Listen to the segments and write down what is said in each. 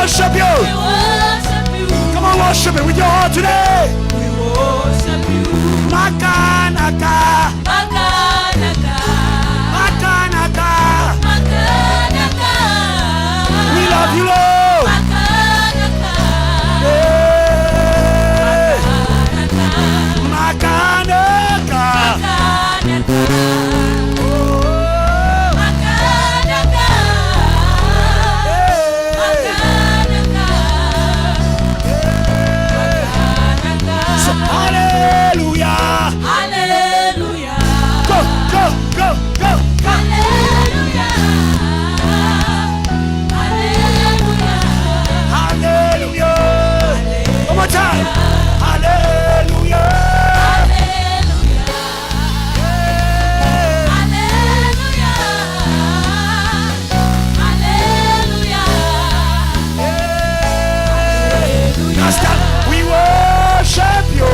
worship you. Come on, worship it with your heart today. We worship you. Makanaka. Makanaka. Makanaka. Makanaka. We love you, Lord. Makanaka. Makanaka. Hallelujah. Hallelujah. Go, go, go, go. Hallelujah. Hallelujah. Hallelujah. One more time. Hallelujah. We worship you.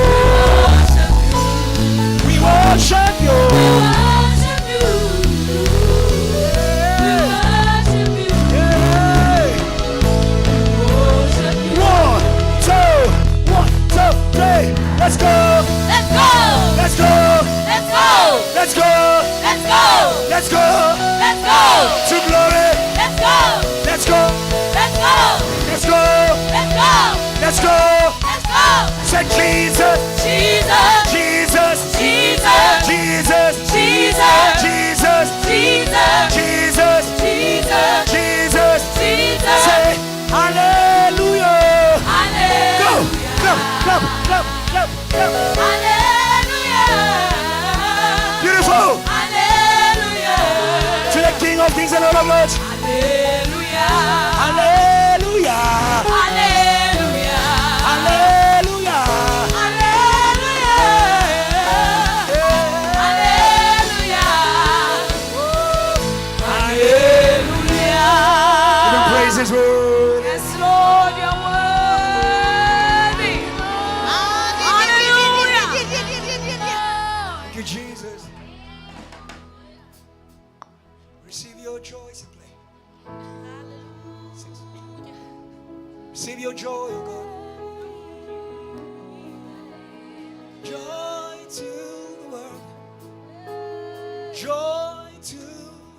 We worship you. One, two, three. Let's go. Let's go. Let's go. Let's go. Let's go. Let's go. Let's go. Let's go. To glory. Let's go. Let's go. Let's go. Let's go. Let's go. Let's go. Let's go. Say Jesus. Jesus. Jesus. Jesus. Jesus. Jesus. Jesus. Jesus. Jesus. Jesus. Jesus. Jesus. Say hallelujah. Hallelujah. Go. Clap, clap, clap, clap, clap. Hallelujah. Beautiful. Hallelujah. To the King of Kings and Lord of Lords. Hallelujah. Hallelujah. Hallelujah. Hallelujah. Even praise His word. Yes, Lord, you're worthy. Hallelujah. Thank you, Jesus. Receive your joy, simply. Receive your joy, oh God. Joy to the world. Joy to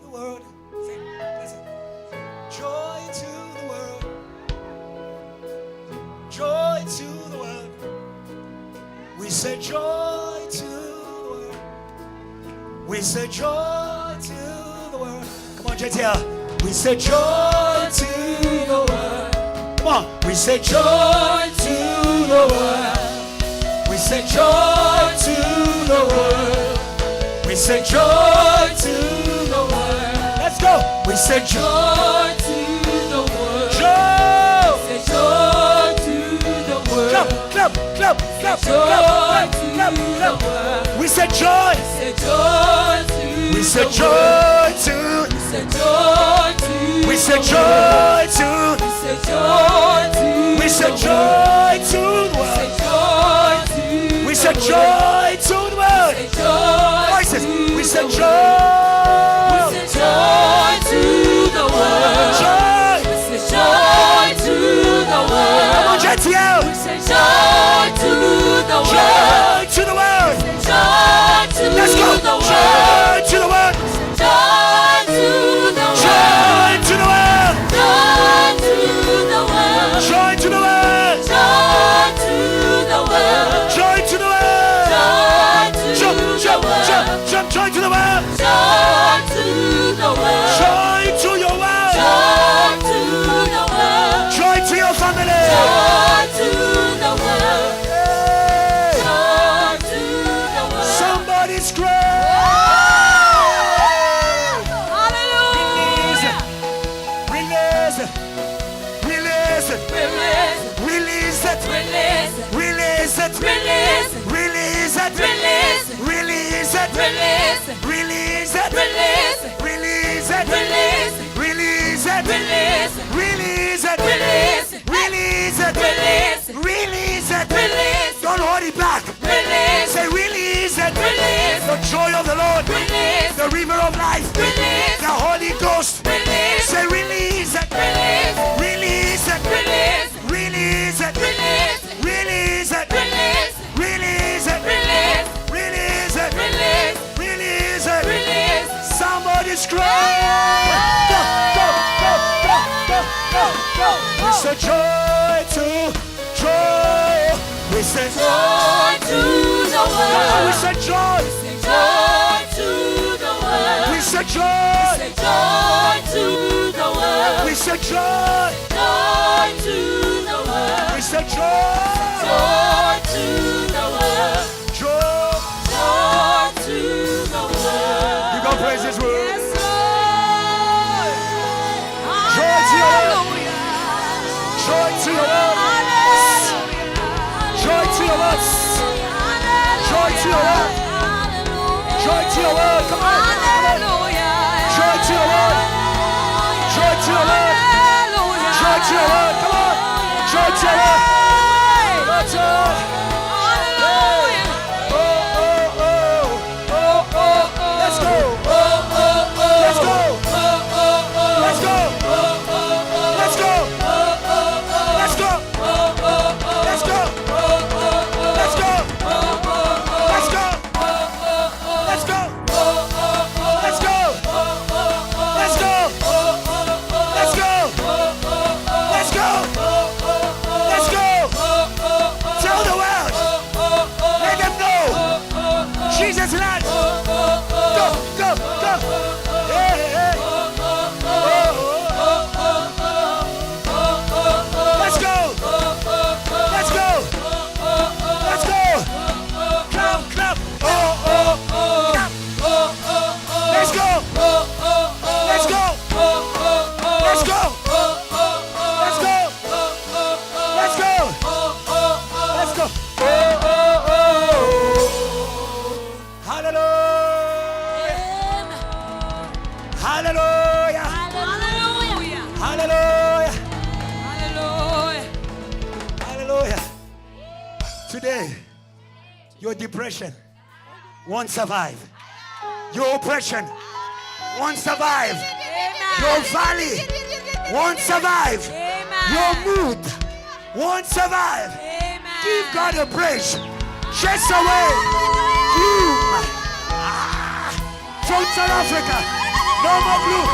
the world. Listen. Joy to the world. Joy to the world. We say joy to the world. We say joy to the world. Come on, JTL. We say joy to the world. Come on. We say joy to the world. We say joy to the world. We say joy to the world. Let's go. We say joy to the world. Joy. Say joy to the world. Clap, clap, clap, clap, Joy clap, to clap, the clap. world. We say joy. Say joy to We say the joy world. to. Say joy to We say the joy to. world. Say joy to We say the joy to the world. world. Say joy to We the say world. joy to the world. Say joy Voices. to We the say world. joy. We say joy to the world. Joy. We say joy to the Come on, world. JTL. We say joy to the world. Joy to the world. Joy to Let's go. the world. Joy to the world. Joy to the world. Joy to the world. Joy to the world. Joy to the world. Joy to the world. Joy to the world. Joy to Jump, the jump, world. jump, jump. Joy to the world. Joy to the world. Joy to your world. Joy to the world. Joy to your family. Joy to the world. Hey. Joy to the world. Somebody scream. Hallelujah. Release it. Release it. Release it. Release it. Release it. Release it. Release it. Release it. Release it. Release it. Release Release it. it. Release it. Release it. Release it. Release it. Release it. Release it. Release it. Release it. Release it. Release it. Release it. Don't hold it back. Release Say release it. Release The joy of the Lord. Release. 'Holy Ghost. Release. Say release it. Release. Release it. Release. Somebody scream. Go, go, go, go, go, go, go. We say joy to joy. We say Joy to the world. We say joy. Joy to the world. We say joy. Joy to the world. We say joy. Joy to the world. We say joy. Joy to the world. Joy. Joy to the world. You go praise His word. Yes, Lord. Joy to your word. Hallelujah. Joy to your word. Joy to your words. Joy to your word. Joy to your word. Come on. Joy to your word. Joy to your word. Joy to your word. Come on. Joy to your word. That's all. Oh, oh, oh. Oh, oh. Let's go. Let's go. Let's go. Let's go. Let's go. Let's go. Let's go. Let's go. Let's go. Let's go. Let's go. Let's go. Let's go. Let's go. Tell the world. Let them know. Jesus land. Go, go, go. Hey, hey. Let's go. Let's go. Let's go. Clap, clap. Oh, oh, clap. Let's go. Let's go. Let's go. Let's go. Let's go. Let's go. Oh, oh, oh. Hallelujah. Hallelujah. Hallelujah. Hallelujah. Today, your depression won't survive. Your oppression won't survive. Your valley won't survive. Your mood won't survive. Give God a praise. Chase away gloom. From South Africa, no more gloom.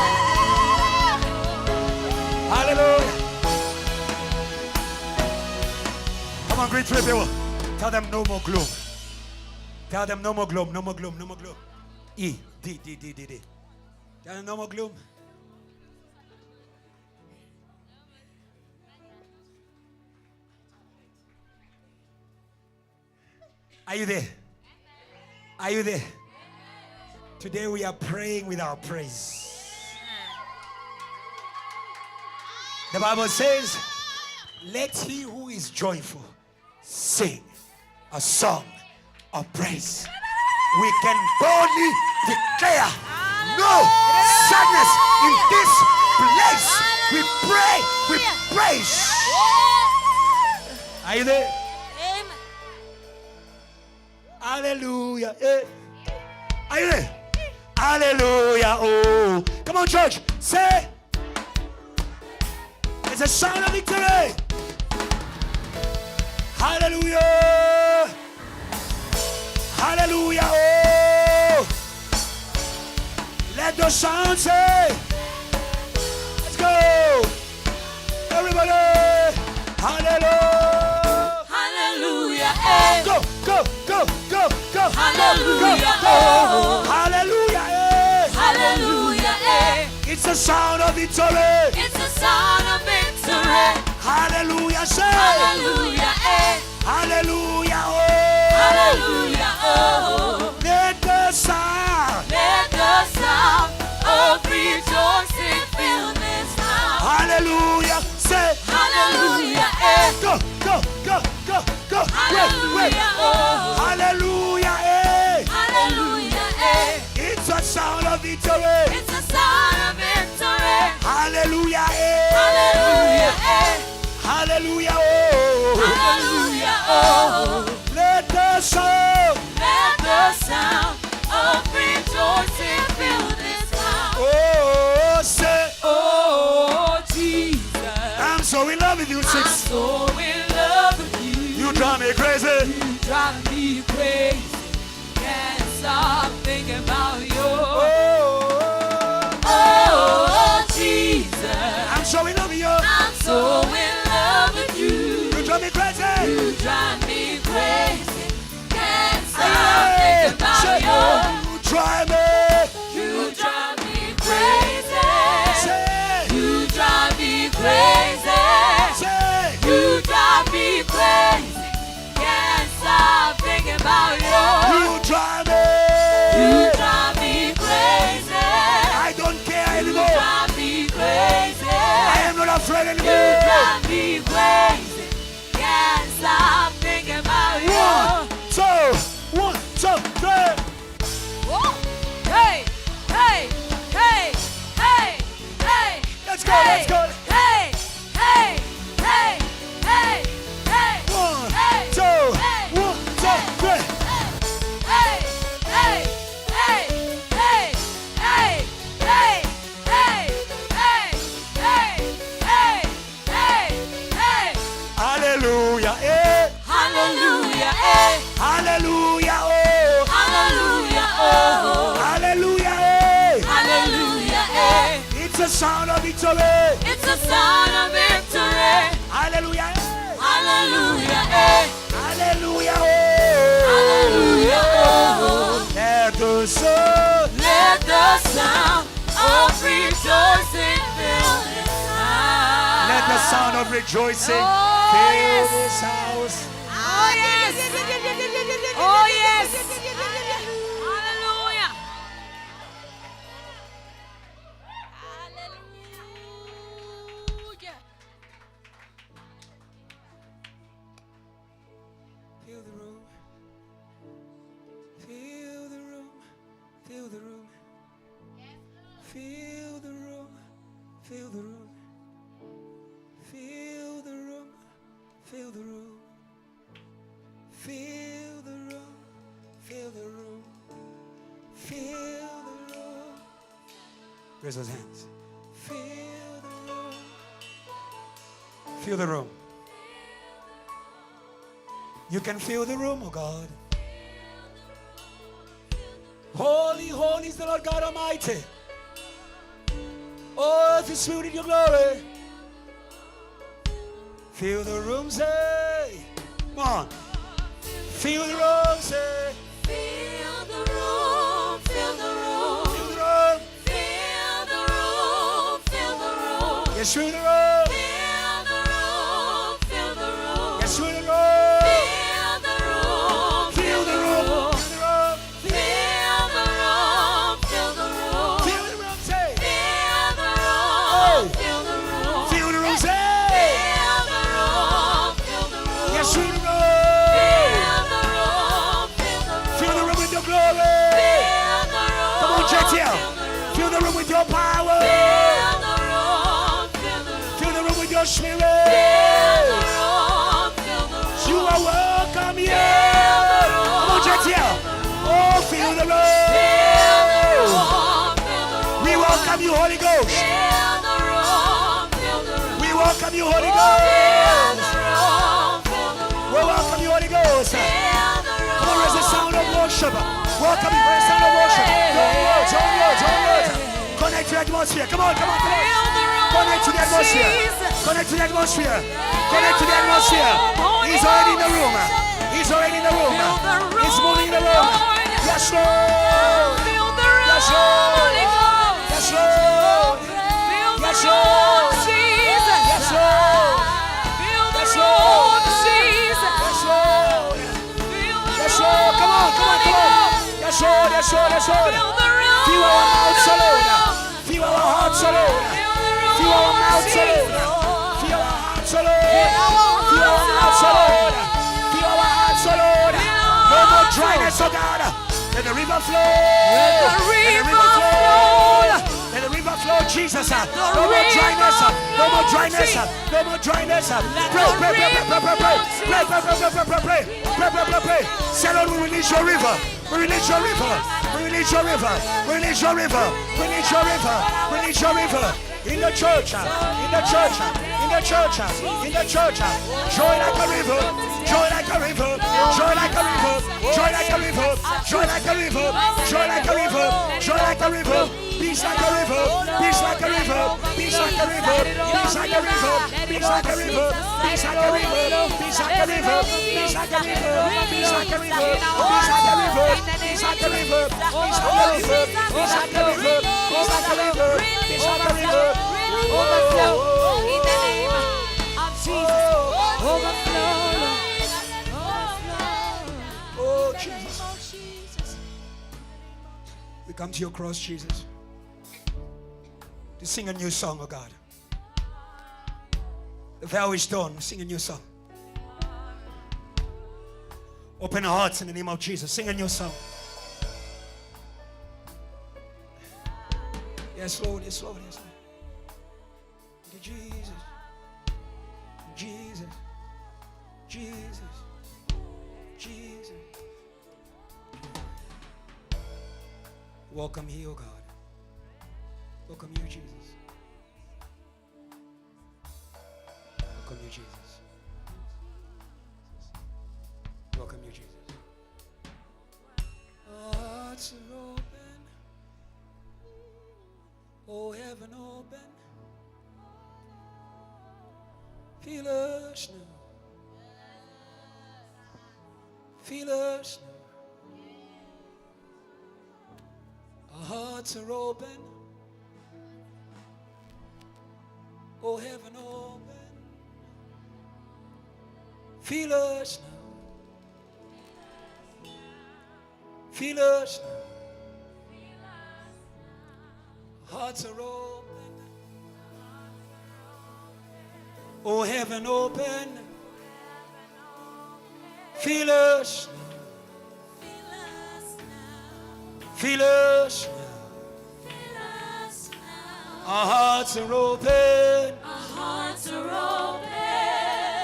Hallelujah. Come on, greet three people. Tell them no more gloom. Tell them no more gloom, no more gloom, no more gloom. E, D, D, D, D, D. Tell them no more gloom. Are you there? Are you there? Today we are praying with our praise. The Bible says, let he who is joyful sing a song of praise. We can boldly declare no sadness in this place. We pray, we praise. Are you there? Hallelujah. Are you there? Hallelujah. Oh, come on, church. Say, it's a sound of victory. Hallelujah. Hallelujah. Oh, let the sound say, let's go. Everybody. Hallelujah. Hallelujah. Go, go, go, go, go. Hallelujah. Go, go. Hallelujah. Hallelujah. It's a sound of victory. It's a sound of victory. Hallelujah. Say. Hallelujah. Hallelujah. Oh. Hallelujah. Oh. Let the sound. Let the sound of rejoicing fill this house. Hallelujah. Say. Hallelujah. Go, go, go, go, go. Hallelujah. Oh. Hallelujah. Hallelujah. It's a sound of victory. It's a sound of victory. Hallelujah. Hallelujah. Hallelujah. Oh. Hallelujah. Oh. Let the sound. Let the sound of rejoicing fill this house. Oh, say. Oh, Jesus. I'm so in love with you, I'm six. so in love with you. You drive me crazy. You drive me crazy. Can't stop thinking about you. Oh, sound of victory. It's a sound of victory. Hallelujah. Hallelujah. Eh. Hallelujah. Hallelujah. Oh. Let the sound of rejoicing fill this house. Let the sound of rejoicing Oh, fill yes. this house. Oh yes. Oh yes. Hallelujah. Hallelujah. Fill the room. Fill the room. Fill the room. Fill the room. Fill the room. Fill the room. Fill the room. Fill the room. Fill the room. Fill the room. Raise those hands. Fill the room. Fill the room. You can fill the room, oh God. Holy, holy is the Lord God Almighty. Oh, earth is filled in your glory. Fill the room, say. Come on. Fill the room, say. Fill the room. Fill the room. Fill the room. Fill the room. Fill the room. Yes, fill the room. Fill the room. Fill the room. Yes, fill the room. Fill the room. Fill the room. Fill the room. Fill the room. Fill the room, say. Fill the room. Oh. Fill the room. Fill the room, say. Fill the room. Fill the room. Yes, fill the room. Fill the room. Fill the room. Fill the room with your glory. Fill the room. Come on, check here. Fill the room. Fill the room with your power. Fill the room. Fill the room. Fill the room with your spirit. Fill the room. Fill the room. You are welcome here. Fill the room. Come on, check here. Oh, fill the Fill the room. room. Fill the room. We welcome you, Holy Ghost. Fill the room. Fill the room. We welcome you, Holy Fill Ghost. the room. Fill the room. We welcome you, Holy Ghost. Fill the room. Come on, raise the sound of worship. Welcome you for the sound of worship. Don't words, don't words, don't words. Connect to the atmosphere. Come on, come on, come on. Fill the room. Connect to the atmosphere. Jesus. Connect to the atmosphere. Connect to the atmosphere. He's already in the room. He's already in the room. He's moving in the room. Yes, Lord. Fill the room. Yes, Lord. Holy Ghost. Yes, Lord. Fill the Yes, room, Lord. Jesus. Yes, Lord. Fill the Yes, room, Lord. Jesus. Yes, Lord. Fill the Yes, room, Lord. Come on, come on, Holy come on. Ghost. Yes, Lord. Yes, Lord. Yes, Lord. Fill the room. Fill our mouths, O Lord. Fill our hearts, O Lord. Fill the room, Fill our mouths, O Lord. Jesus. Fill our hearts, O Lord. Fill our hearts, O Lord. Fill our hearts, O Lord. No more dryness, O God. Let the river flow. Let the river flow. Let the river flow, Jesus. No more dryness. No more dryness. No more dryness. Pray, pray, pray, pray, pray, pray, pray. Pray, pray, pray, pray, pray, pray, pray. Pray, pray, pray, pray. Say, Lord, we release your river. We release your river. We release your river. We release your river. We release your river. We release your river. In the church. In the church. In the church. In the church. Joy like a river. Joy like a river. Joy like a river. Joy like a river. Joy like a river. Joy like a river. Joy like a river. Peace like a river. Peace like a river. Peace like a river. Peace like a river. Peace like a river. Peace like a river. Peace like a river. Peace like a river. Peace like a river. Peace like a river. Peace like a river. Peace like a river. Peace like a river. Peace like a river. Peace like a river. Overflow in the name of Jesus. Overflow. Oh, Jesus. We come to your cross, Jesus, to sing a new song, oh God. The vow is done. Sing a new song. Open our hearts in the name of Jesus. Sing a new song. Yes, Lord. Yes, Lord. Yes, Lord. Thank you, Jesus. Jesus. Jesus. Jesus. Welcome here, oh God. Welcome you, Jesus. Welcome you, Jesus. Welcome you, Jesus. Hearts are open. Oh, yeah. heaven open. Feel us now. Feel us now. Our hearts are open. Oh, heaven open. Feel us now. Feel us now. Hearts are open. Oh, heaven open. Feel us now. Feel us now. Our hearts are open. Our hearts are open.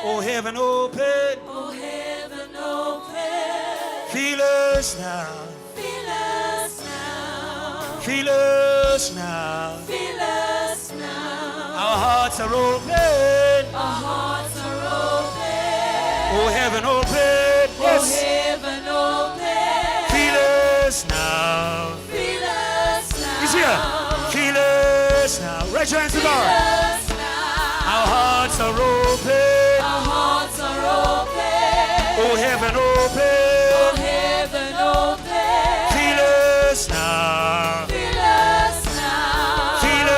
Oh, heaven open. Oh, heaven open. Feel us now. Feel us now. Feel us now. Feel us now. Our hearts are open. Our hearts are open. Oh, heaven open. Oh, Yes. heaven open. Feel us now. Feel us now. He's here. Feel us now. Raise your hands to Feel God. us now. Our hearts are open. Our hearts are open. Oh, heaven Oh, open. heaven open. Feel us now. Feel us now. Feel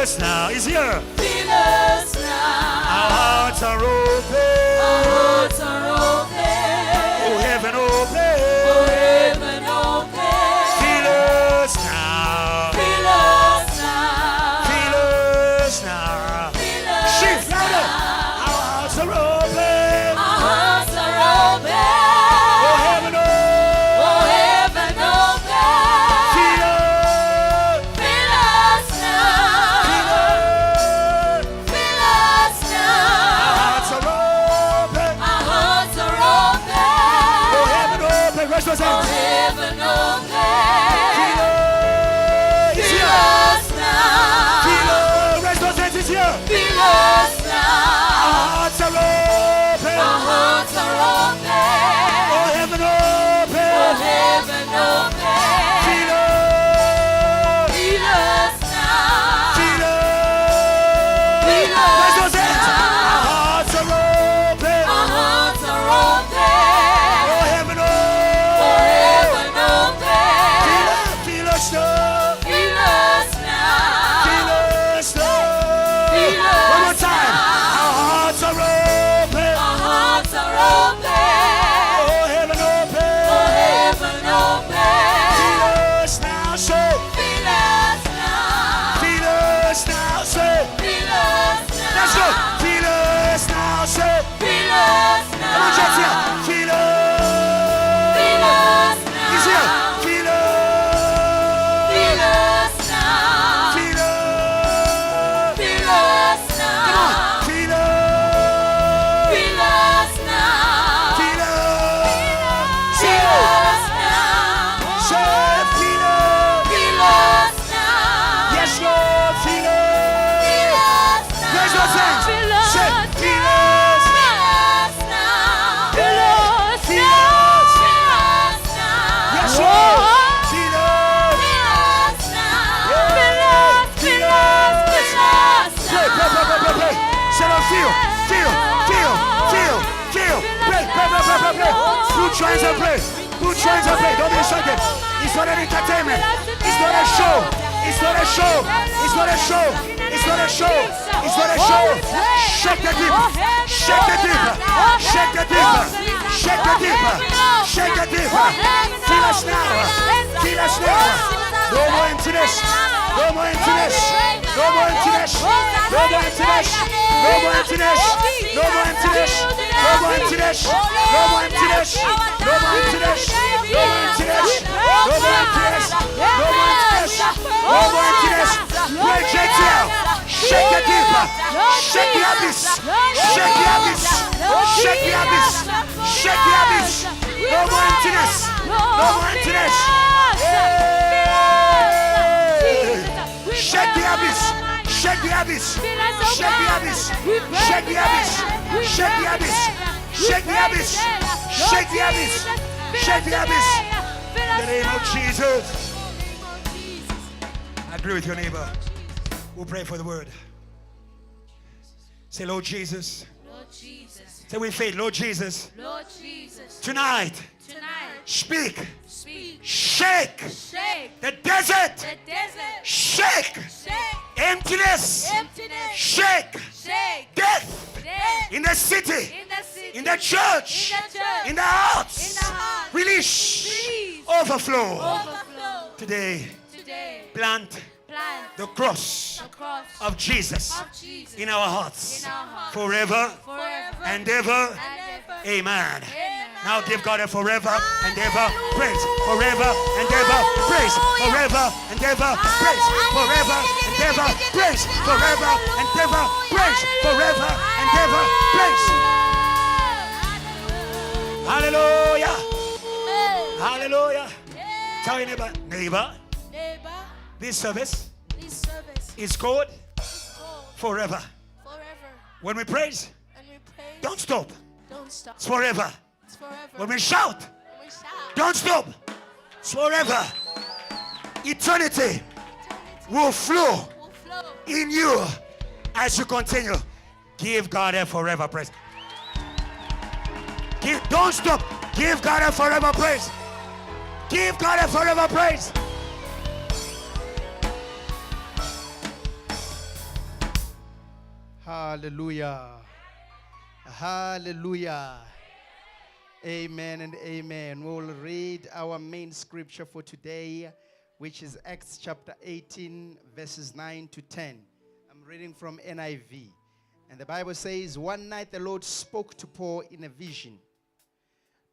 us now. He's here. Feel us now. Our hearts are open. Our hearts are open. Oh, heaven Oh, open. heaven open. Feel us now. Feel us now. Feel us now. Feel us Shift louder. now. Our hearts are open. Our hearts are open. Oh, heaven Oh, open. heaven open. Feel us. Feel us now. Feel us. Feel us Our now. hearts are open. Our hearts are open. Oh, heaven open. Raise those Oh, hands. heaven open. Feel us. He's Feel here. us now. Feel us. Raise those hands. He's here. Feel us Our now. hearts are open. Our hearts are open. Oh, heaven Oh, open. heaven open. Feel us. Feel us now. Feel us. Feel Raise us those hands. Our now. hearts are open. Our hearts are open. Oh, heaven Oh, open. heaven open. Feel us. Feel us now. Feel us now. Feel us now. Feel One more us time. now. Our hearts are open. Our hearts are open. Oh, heaven open. Oh, heaven open. Feel us now, say. Feel us now. Feel us now, say. Feel us now. Let's go. Feel us now, say. Feel us now. Come on, church here. Feel us. Feel us now. He's here. Feel us. Feel us now. Feel us. Feel us Come now. on. Feel us. Feel us now. Feel us. Feel us now. Say, feel us. Feel us now. Yes, Lord. Feel us. Feel us now. Raise those hands. Feel Say, us feel us. Feel us now. Feel us. Feel Feel us. us now. Yes, Lord. Feel us. Feel us now. Yeah. Feel us. Feel us. Feel us Pray, pray, pray, pray, pray, pray. Say, Lord, feel, feel, feel, feel, feel. Pray, pray, pray, pray, pray, pray. Put your hands and pray. Put your hands and pray. Don't be distracted. It's not an entertainment. It's not a show. It's not a show. It's not a show. It's not a show. It's not a show. Shake the deep. Shake the deep. Shake the deep. Shake the deep. Shake the deep. Feel us now. Feel us now. No more emptiness. No more emptiness. No more emptiness. No more emptiness. No more emptiness. No more emptiness. No more emptiness. No more emptiness. No more emptiness. No more emptiness. No more emptiness. No more emptiness. No more emptiness. Break it down. Shake the deep. Shake the abyss. Shake the abyss. Shake the abyss. Shake the abyss. No more emptiness. No more emptiness. Shake the abyss. Shake the abyss. Shake the abyss. Shake the abyss. Shake the abyss. Shake the abyss. Shake the abyss. Shake the abyss. In the name of Jesus. Agree with your neighbor. We'll pray for the word. Say, Lord Jesus. Lord Jesus. Say with faith, Lord Jesus. Lord Jesus. Tonight. Tonight. Speak. Speak. Shake. Shake. The desert. The desert. Shake. Shake. Emptiness. Emptiness. Shake. Shake. Death. Death. In the city. In the city. In the church. In the church. In the hearts. In the heart. Release. Release. Overflow. Overflow. Today. Today. Plant Plant the cross the cross of Jesus of Jesus in our hearts. in our hearts. Forever Forever. and ever. And ever. Amen. Amen. Now give God a forever and ever praise. Forever and ever praise. Forever and ever praise. Forever and ever praise. Forever and ever praise. Forever and ever praise. Hallelujah. Hallelujah. Tell your neighbor, Neighbor, this service this service is called is called forever. forever. When we praise, And we praise, don't stop. don't stop. It's forever. It's forever. When we shout, When we shout, don't stop. It's forever. Eternity will flow will flow. in you as you continue. Give God a forever praise. Don't stop. Give God a forever praise. Give God a forever praise. Hallelujah. Hallelujah. Amen and amen. We'll read our main scripture for today, which is Acts chapter 18, verses 9 to 10. I'm reading from NIV. And the Bible says, one night the Lord spoke to Paul in a vision.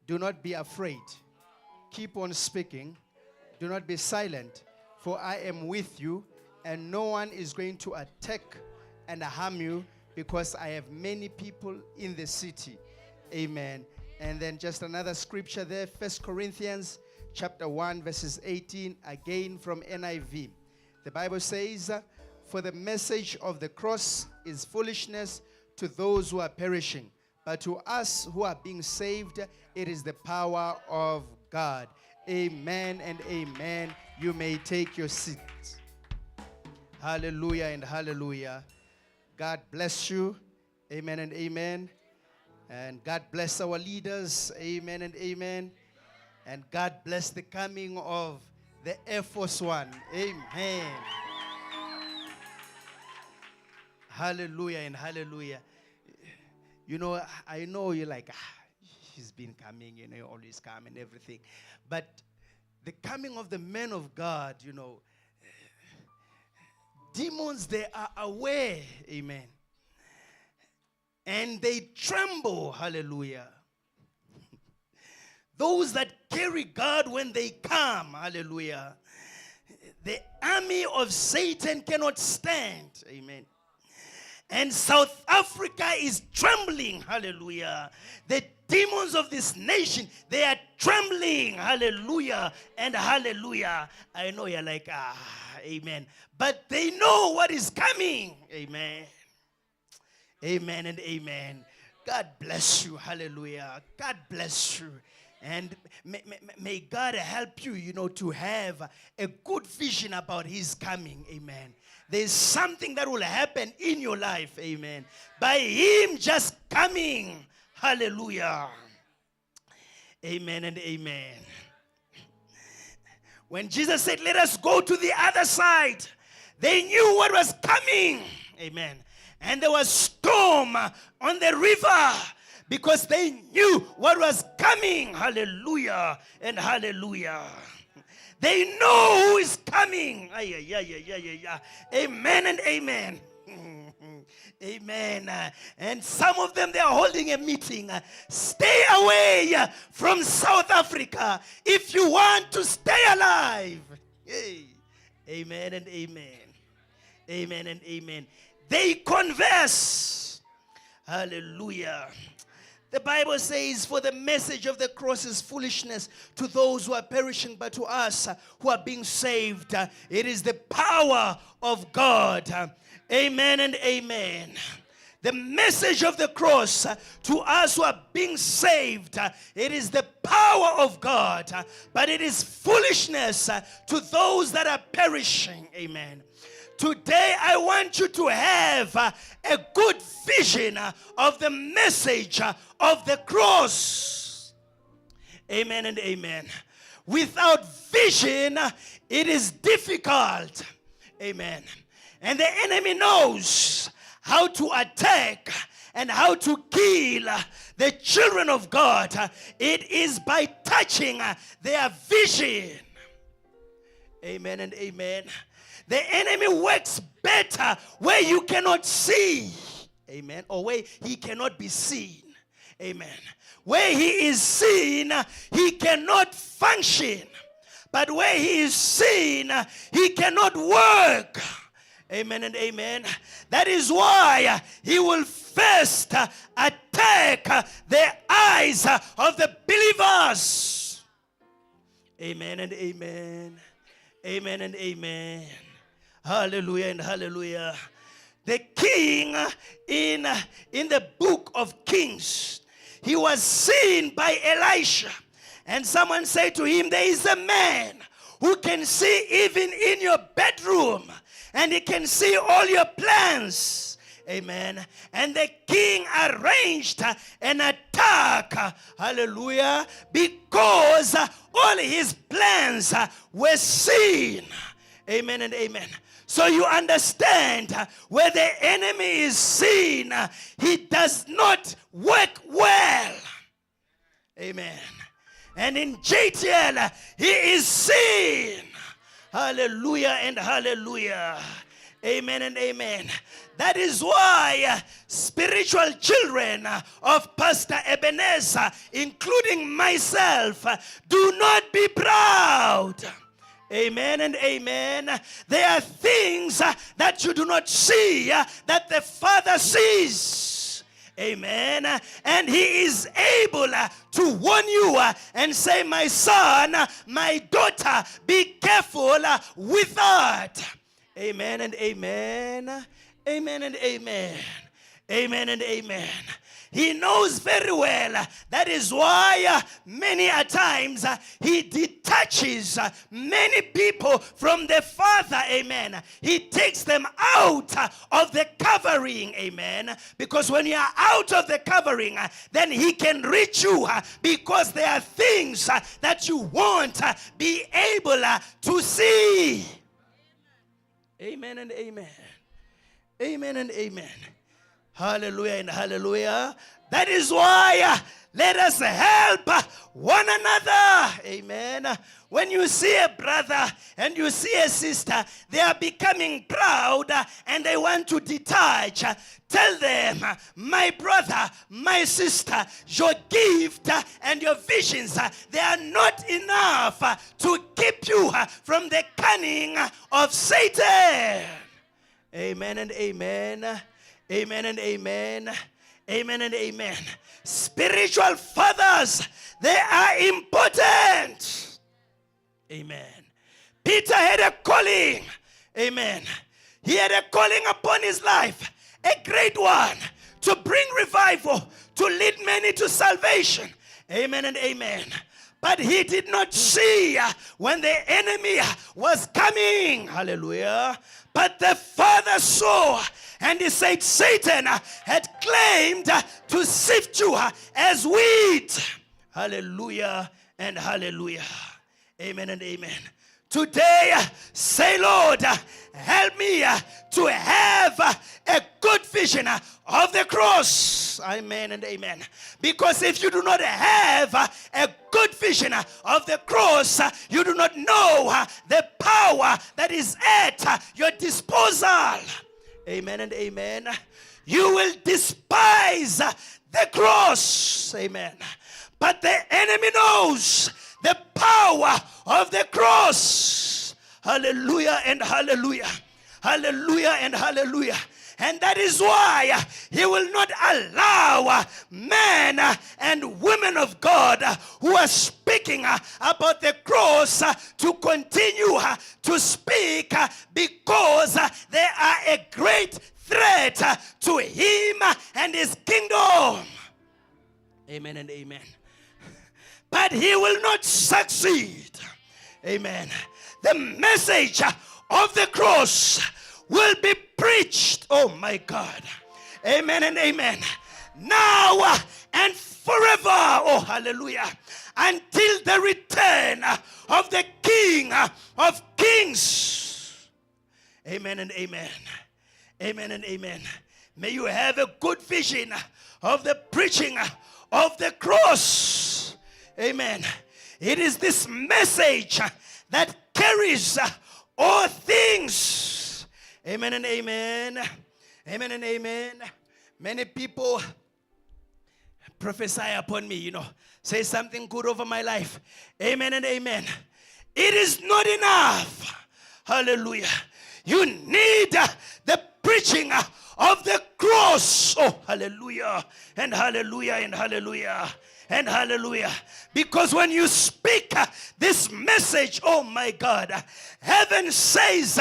Do not be afraid. Keep on speaking. Do not be silent, for I am with you, and no one is going to attack and harm you, because I have many people in the city. Amen. And then just another scripture there, 1 Corinthians chapter 1, verses 18, again from NIV. The Bible says, for the message of the cross is foolishness to those who are perishing, but to us who are being saved, it is the power of God. Amen and amen. You may take your seats. Hallelujah and hallelujah. God bless you. Amen and amen. And God bless our leaders. Amen and amen. And God bless the coming of the Air Force One. Amen. Hallelujah and hallelujah. You know, I know you're like, he's been coming, you know, always come and everything. But the coming of the men of God, you know, demons, they are aware, amen. And they tremble, hallelujah. Those that carry God when they come, hallelujah. The army of Satan cannot stand, amen. And South Africa is trembling, hallelujah. The demons of this nation, they are trembling, hallelujah and hallelujah. I know you're like, amen. But they know what is coming, amen. Amen and amen. God bless you, hallelujah. God bless you. And may God help you, you know, to have a good vision about his coming, amen. There's something that will happen in your life, amen, by him just coming, hallelujah. Amen and amen. When Jesus said, let us go to the other side, they knew what was coming, amen. And there was storm on the river because they knew what was coming, hallelujah and hallelujah. They know who is coming. Amen and amen. Amen. And some of them, they are holding a meeting. Stay away from South Africa if you want to stay alive. Amen and amen. Amen and amen. They converse. Hallelujah. The Bible says, for the message of the cross is foolishness to those who are perishing, but to us who are being saved, it is the power of God. Amen and amen. The message of the cross to us who are being saved, it is the power of God, but it is foolishness to those that are perishing. Amen. Today I want you to have a good vision of the message of the cross. Amen and amen. Without vision, it is difficult. Amen. And the enemy knows how to attack and how to kill the children of God. It is by touching their vision. Amen and amen. The enemy works better where you cannot see. Amen. Or where he cannot be seen. Amen. Where he is seen, he cannot function. But where he is seen, he cannot work. Amen and amen. That is why he will first attack the eyes of the believers. Amen and amen. Amen and amen. Hallelujah and hallelujah. The king in the book of Kings, he was seen by Elisha. And someone said to him, there is a man who can see even in your bedroom. And he can see all your plans. Amen. And the king arranged an attack. Hallelujah. Because all his plans were seen. Amen and amen. So you understand, where the enemy is seen, he does not work well. Amen. And in JTL, he is seen. Hallelujah and hallelujah. Amen and amen. That is why spiritual children of Pastor Ebenezer, including myself, do not be proud. Amen and amen. There are things that you do not see that the Father sees. Amen. And he is able to warn you and say, my son, my daughter, be careful with that. Amen and amen. Amen and amen. Amen and amen. He knows very well. That is why many a times he detaches many people from the Father. Amen. He takes them out of the covering. Amen. Because when you are out of the covering, then he can reach you because there are things that you won't be able to see. Amen and amen. Amen and amen. Hallelujah and hallelujah. That is why let us help one another. Amen. When you see a brother and you see a sister, they are becoming proud and they want to detach. Tell them, my brother, my sister, your gift and your visions, they are not enough to keep you from the cunning of Satan. Amen and amen. Amen and amen. Amen and amen. Spiritual fathers, they are important. Amen. Peter had a calling. Amen. He had a calling upon his life, a great one, to bring revival, to lead many to salvation. Amen and amen. But he did not see when the enemy was coming. Hallelujah. But the Father saw, and he said, Satan had claimed to sift you as wheat. Hallelujah and hallelujah. Amen and amen. Today, say, Lord, help me to have a good vision of the cross. Amen and amen. Because if you do not have a good vision of the cross, you do not know the power that is at your disposal. Amen and amen. You will despise the cross. Amen. But the enemy knows the power of the cross. Hallelujah and hallelujah. Hallelujah and hallelujah. And that is why he will not allow men and women of God who are speaking about the cross to continue to speak, because they are a great threat to him and his kingdom. Amen and amen. But he will not succeed. Amen. The message of the cross will be preached. Oh my God. Amen and amen. Now and forever. Oh, hallelujah. Until the return of the King of Kings. Amen and amen. Amen and amen. May you have a good vision of the preaching of the cross. Amen. It is this message that carries all things. Amen and amen. Amen and amen. Many people prophesy upon me, say something good over my life. Amen and amen. It is not enough. Hallelujah. You need the preaching of the cross. Oh, hallelujah. And hallelujah and hallelujah. And hallelujah. Because when you speak this message, oh my God, heaven says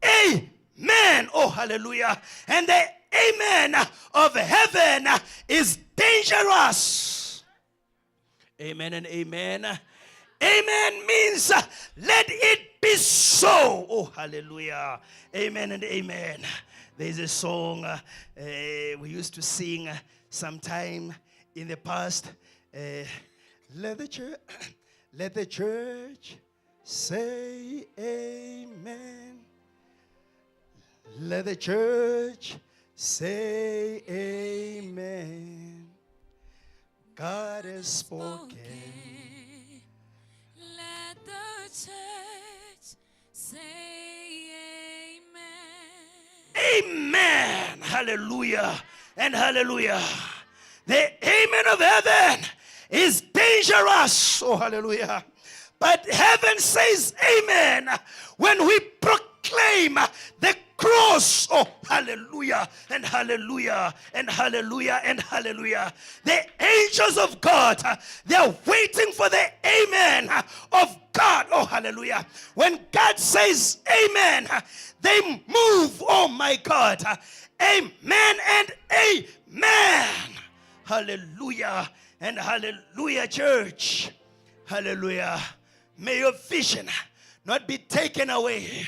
amen. Oh, hallelujah. And the amen of heaven is dangerous. Amen and amen. Amen means let it be so. Oh, hallelujah. Amen and amen. There's a song we used to sing sometime in the past. Let the church say amen. Let the church say amen. God has spoken. Let the church say amen. Amen. Hallelujah and hallelujah. The amen of heaven is dangerous. Oh, hallelujah. But heaven says amen when we proclaim the cross. Oh, hallelujah and hallelujah and hallelujah and hallelujah. The angels of God, they are waiting for the amen of God. Oh, hallelujah. When God says amen, they move. Oh, my God. Amen and amen. Hallelujah and hallelujah, church. Hallelujah. May your vision not be taken away.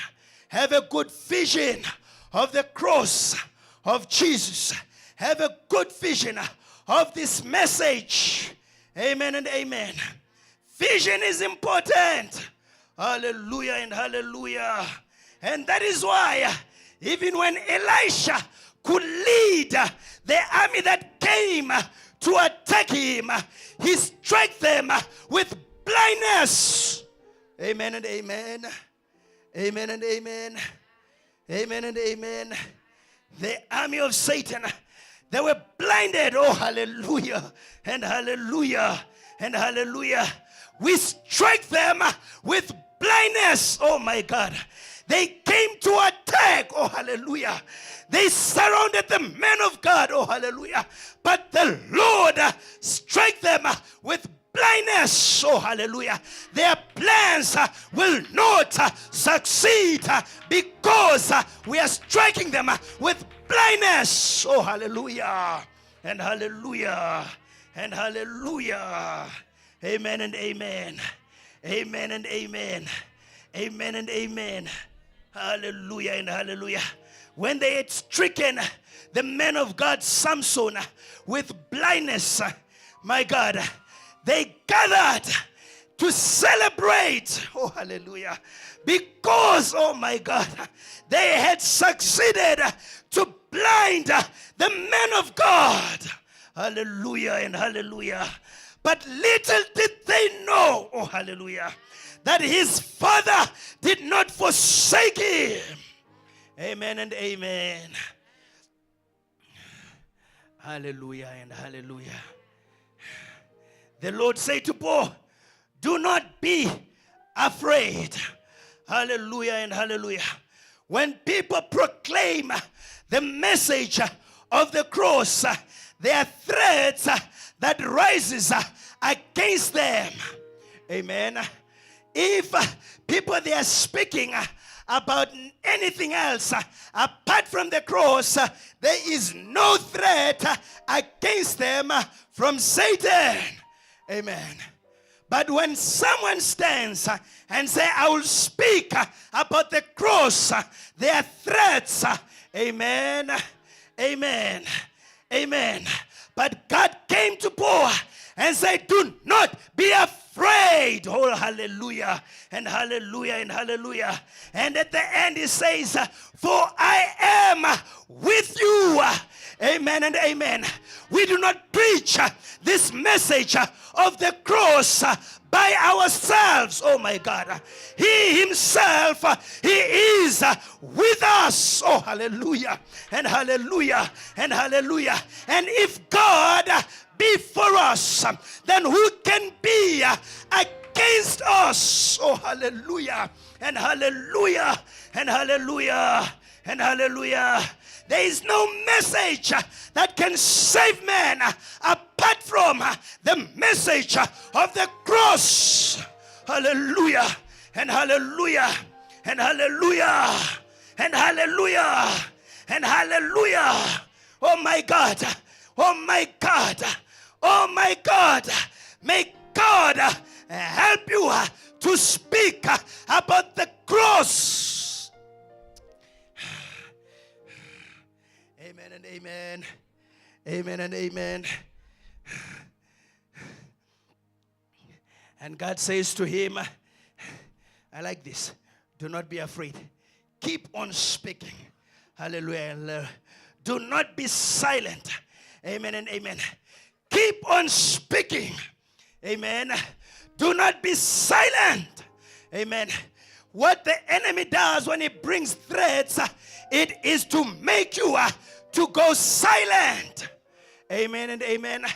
Have a good vision of the cross of Jesus. Have a good vision of this message. Amen and amen. Vision is important. Hallelujah and hallelujah. And that is why even when Elisha could lead the army that came to attack him, he struck them with blindness. Amen and amen. Amen and amen. Amen and amen. The army of Satan, they were blinded. Oh, hallelujah and hallelujah and hallelujah. We strike them with blindness. Oh, my God. They came to attack. Oh, hallelujah. They surrounded the men of God. Oh, hallelujah. But the Lord struck them with blindness. Oh, hallelujah. Their plans will not succeed because we are striking them with blindness. Oh, hallelujah. And hallelujah. And hallelujah. Amen and amen. Amen and amen. Amen and amen. Hallelujah and hallelujah. When they had stricken the men of God, Samson, with blindness, my God, they gathered to celebrate. Oh, hallelujah. Because, oh my God, they had succeeded to blind the men of God. Hallelujah and hallelujah. But little did they know, oh hallelujah, that his father did not forsake him. Amen and amen. Hallelujah and hallelujah. The Lord said to Paul, do not be afraid. Hallelujah and hallelujah. When people proclaim the message of the cross, there are threats that rises against them. Amen. If people they are speaking about anything else apart from the cross, there is no threat against them from Satan. Amen. But when someone stands and say, I will speak about the cross, their threats, amen, amen, amen. But God came to Paul and said, do not be afraid. Oh, hallelujah, and hallelujah, and hallelujah. And at the end he says, for I am with you. Amen and amen. We do not preach this message of the cross by ourselves. Oh my God. He himself, he is with us. Oh, hallelujah, and hallelujah, and hallelujah. And if God be for us, then who can be against us? Oh, hallelujah, and hallelujah, and hallelujah, and hallelujah. There is no message that can save man apart from the message of the cross. Hallelujah, and hallelujah, and hallelujah, and hallelujah, and hallelujah. Oh my God, oh my God, oh my God. May God help you to speak about the cross. Amen and amen. Amen and amen. And God says to him, I like this. Do not be afraid. Keep on speaking. Hallelujah. Do not be silent. Amen and amen. Keep on speaking. Amen. Do not be silent. Amen. What the enemy does when he brings threats, it is to make you to go silent. Amen and amen.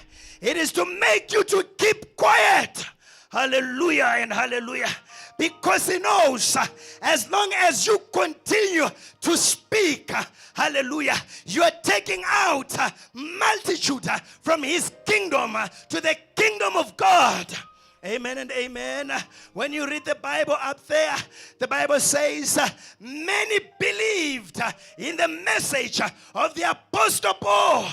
It is to make you to keep quiet. Hallelujah and hallelujah. Because he knows as long as you continue to speak, hallelujah, you are taking out multitude from his kingdom to the kingdom of God. Amen and amen. When you read the Bible up there, the Bible says many believed in the message of the Apostle Paul.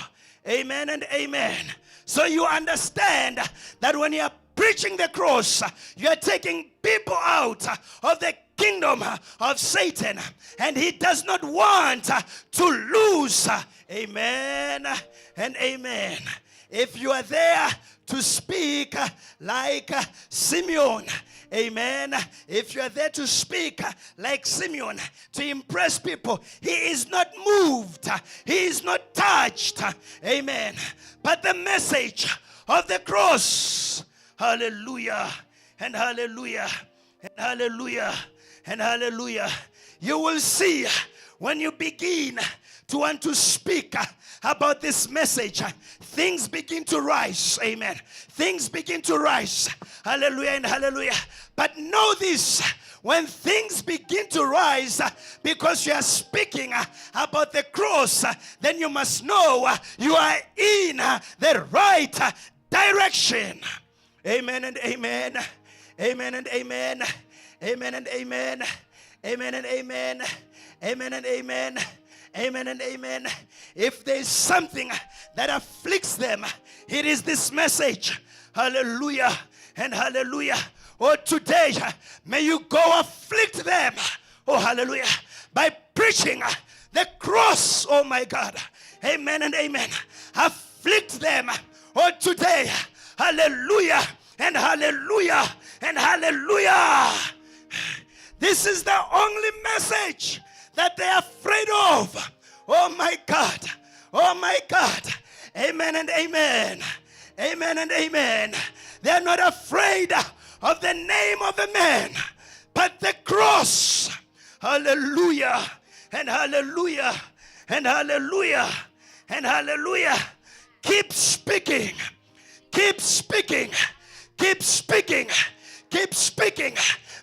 Amen and amen. So you understand that when you are preaching the cross, you are taking people out of the kingdom of Satan, and he does not want to lose. Amen and amen. If you are there to speak like Simeon, amen. If you are there to speak like Simeon, to impress people, he is not moved, he is not touched, amen. But the message of the cross, hallelujah, and hallelujah, and hallelujah, and hallelujah. You will see when you begin to want to speak about this message, things begin to rise. Amen. Things begin to rise. Hallelujah and hallelujah. But know this, when things begin to rise, because you are speaking about the cross, then you must know you are in the right direction. Amen and amen. Amen and amen. Amen and amen. Amen and amen. Amen and amen. Amen and amen. If there is something that afflicts them, it is this message. Hallelujah and hallelujah. Oh, today, may you go afflict them. Oh, hallelujah. By preaching the cross. Oh, my God. Amen and amen. Afflict them. Oh, today. Hallelujah and hallelujah and hallelujah. This is the only message that they are afraid of. Oh my God. Oh my God. Amen and amen. Amen and amen. They are not afraid of the name of a man, but the cross. Hallelujah. And hallelujah. And hallelujah. And hallelujah. Keep speaking. Keep speaking. Keep speaking. Keep speaking.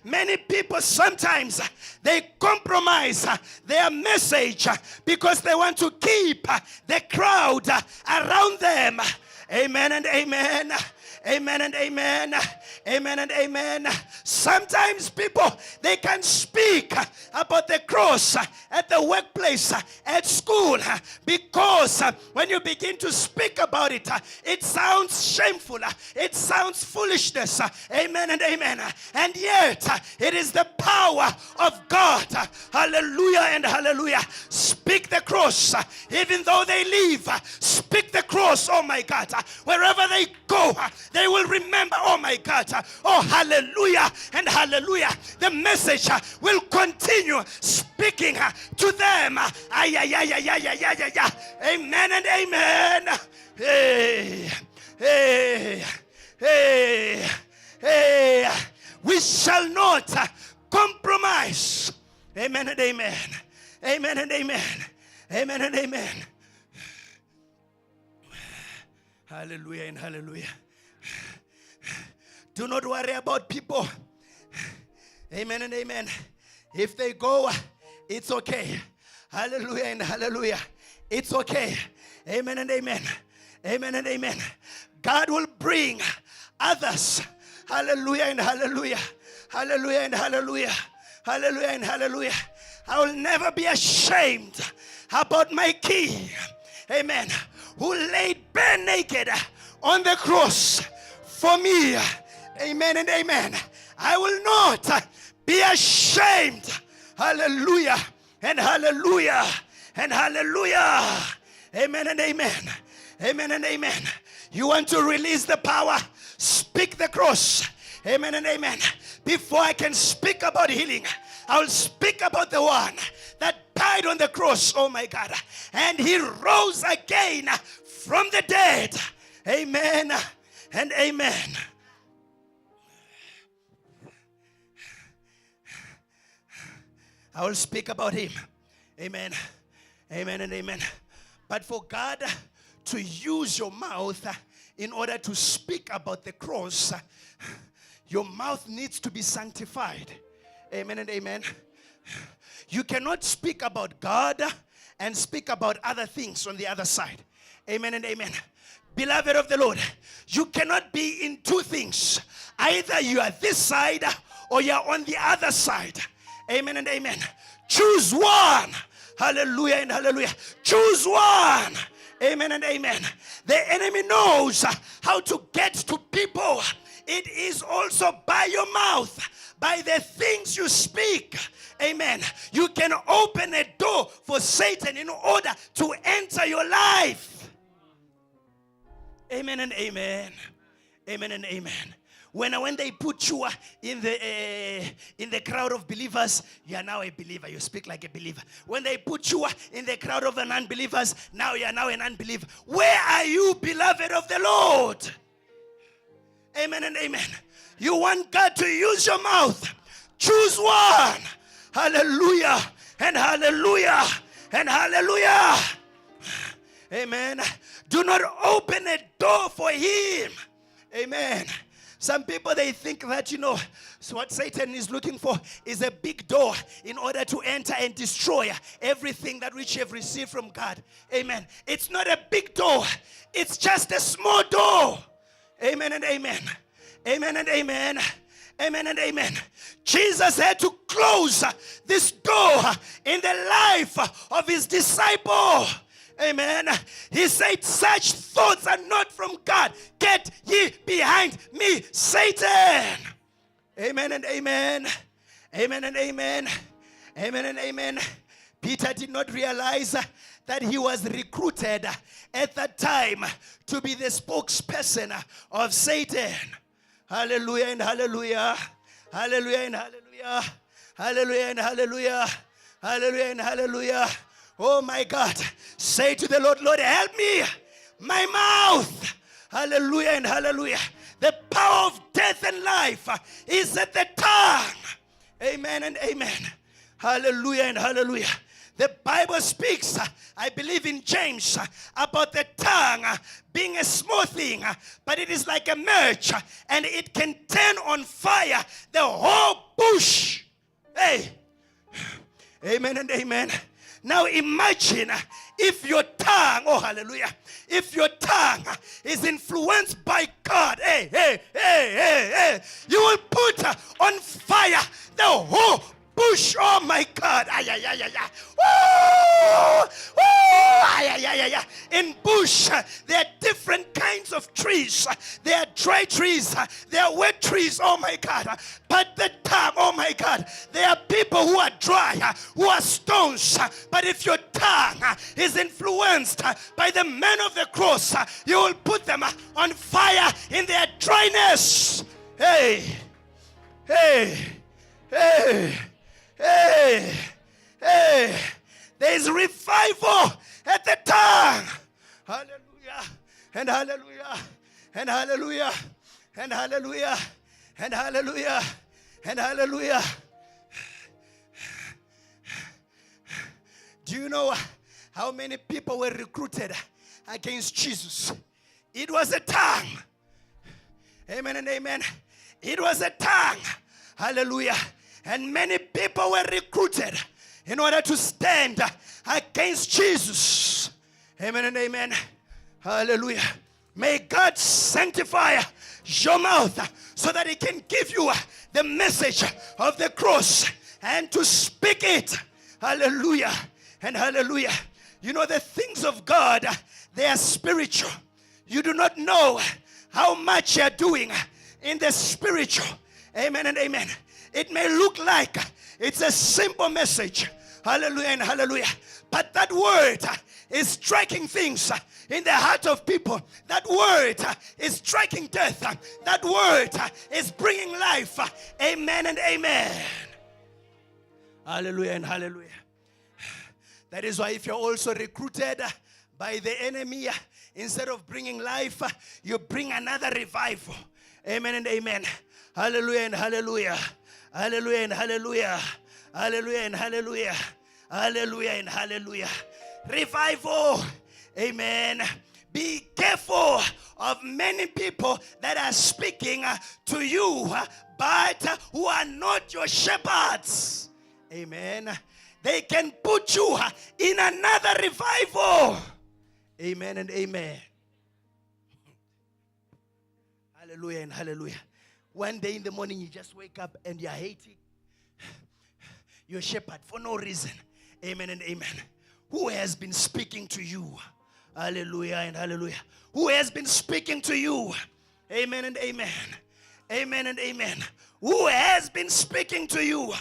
Many people sometimes they compromise their message because they want to keep the crowd around them. Amen and amen. Amen and amen. Amen and amen. Sometimes people, they can speak about the cross at the workplace, at school, because when you begin to speak about it, it sounds shameful. It sounds foolishness. Amen and amen. And yet, it is the power of God. Hallelujah and hallelujah. Speak the cross. Even though they leave, speak the cross. Oh my God. Wherever they go, they will remember. Oh my God. Oh, hallelujah and hallelujah. The message will continue speaking to them. Ay, ay, ay, ay, ay, ay, ay, ay. Amen and amen. Hey, hey, hey, hey. We shall not compromise. Amen and amen. Amen and amen. Amen and amen. Hallelujah and hallelujah. Do not worry about people. Amen and amen. If they go, it's okay. Hallelujah and hallelujah. It's okay. Amen and amen. Amen and amen. God will bring others. Hallelujah and hallelujah. Hallelujah and hallelujah. Hallelujah and hallelujah. I will never be ashamed about my King. Amen. Who laid bare naked on the cross for me. Amen and amen. I will not be ashamed. Hallelujah and hallelujah and hallelujah. Amen and amen. Amen and amen. You want to release the power? Speak the cross. Amen and amen. Before I can speak about healing, I will speak about the one that died on the cross. Oh my God. And he rose again from the dead. Amen and amen. I will speak about him. Amen. Amen and amen. But for God to use your mouth in order to speak about the cross, your mouth needs to be sanctified. Amen and amen. You cannot speak about God and speak about other things on the other side. Amen and amen. Beloved of the Lord, you cannot be in two things. Either you are this side or you are on the other side. Amen and amen. Choose one. Hallelujah and hallelujah. Choose one. Amen and amen. The enemy knows how to get to people. It is also by your mouth, by the things you speak. Amen. You can open a door for Satan in order to enter your life. Amen and amen. Amen and amen. When they put you in the crowd of believers, you are now a believer. You speak like a believer. When they put you in the crowd of non-believers, now you are now an unbeliever. Where are you, beloved of the Lord? Amen and amen. You want God to use your mouth. Choose one. Hallelujah and hallelujah and hallelujah. Amen. Do not open a door for him. Amen. Some people, they think that, so what Satan is looking for is a big door in order to enter and destroy everything that which you have received from God. Amen. It's not a big door. It's just a small door. Amen and amen. Amen and amen. Amen and amen. Jesus had to close this door in the life of his disciple. Amen. He said, such thoughts are not from God. Get ye behind me, Satan. Amen and amen. Amen and amen. Amen and amen. Peter did not realize that he was recruited at that time to be the spokesperson of Satan. Hallelujah and hallelujah. Hallelujah and hallelujah. Hallelujah and hallelujah. Hallelujah and hallelujah. Oh my God. Say to the Lord, Lord, help me. My mouth. Hallelujah and hallelujah. The power of death and life is at the tongue. Amen and amen. Hallelujah and hallelujah. The Bible speaks, I believe in James, about the tongue being a small thing, but it is like a match, and it can turn on fire the whole bush. Hey. Amen and amen. Now imagine if your tongue, oh hallelujah, if your tongue is influenced by God, you will put on fire the whole bush. Oh my God. In bush, there are different kinds of trees. There are dry trees. There are wet trees. Oh my God. But the tongue, oh my God. There are people who are dry, who are stones. But if your tongue is influenced by the man of the cross, you will put them on fire in their dryness. Hey. There is revival at the tongue. Hallelujah. And hallelujah. And hallelujah. And hallelujah. And hallelujah. And hallelujah. Do you know how many people were recruited against Jesus? It was a tongue. Amen and amen. It was a tongue. Hallelujah. And many people were recruited in order to stand against Jesus. Amen and amen. Hallelujah. May God sanctify your mouth so that He can give you the message of the cross and to speak it. Hallelujah. And hallelujah. You know, the things of God, they are spiritual. You do not know how much you're doing in the spiritual. Amen and amen. It may look like it's a simple message. Hallelujah and hallelujah. But that word is striking things in the heart of people. That word is striking death. That word is bringing life. Amen and amen. Hallelujah and hallelujah. That is why if you're also recruited by the enemy, instead of bringing life, you bring another revival. Amen and amen. Hallelujah and hallelujah. Hallelujah and hallelujah. Hallelujah and hallelujah. Hallelujah and hallelujah. Revival. Amen. Be careful of many people that are speaking to you, but who are not your shepherds. Amen. They can put you in another revival. Amen and amen. Hallelujah and hallelujah. One day in the morning, you just wake up and you're hating your shepherd for no reason. Amen and amen. Who has been speaking to you? Hallelujah and hallelujah. Who has been speaking to you? Amen and amen. Amen and amen. Who has been speaking to you?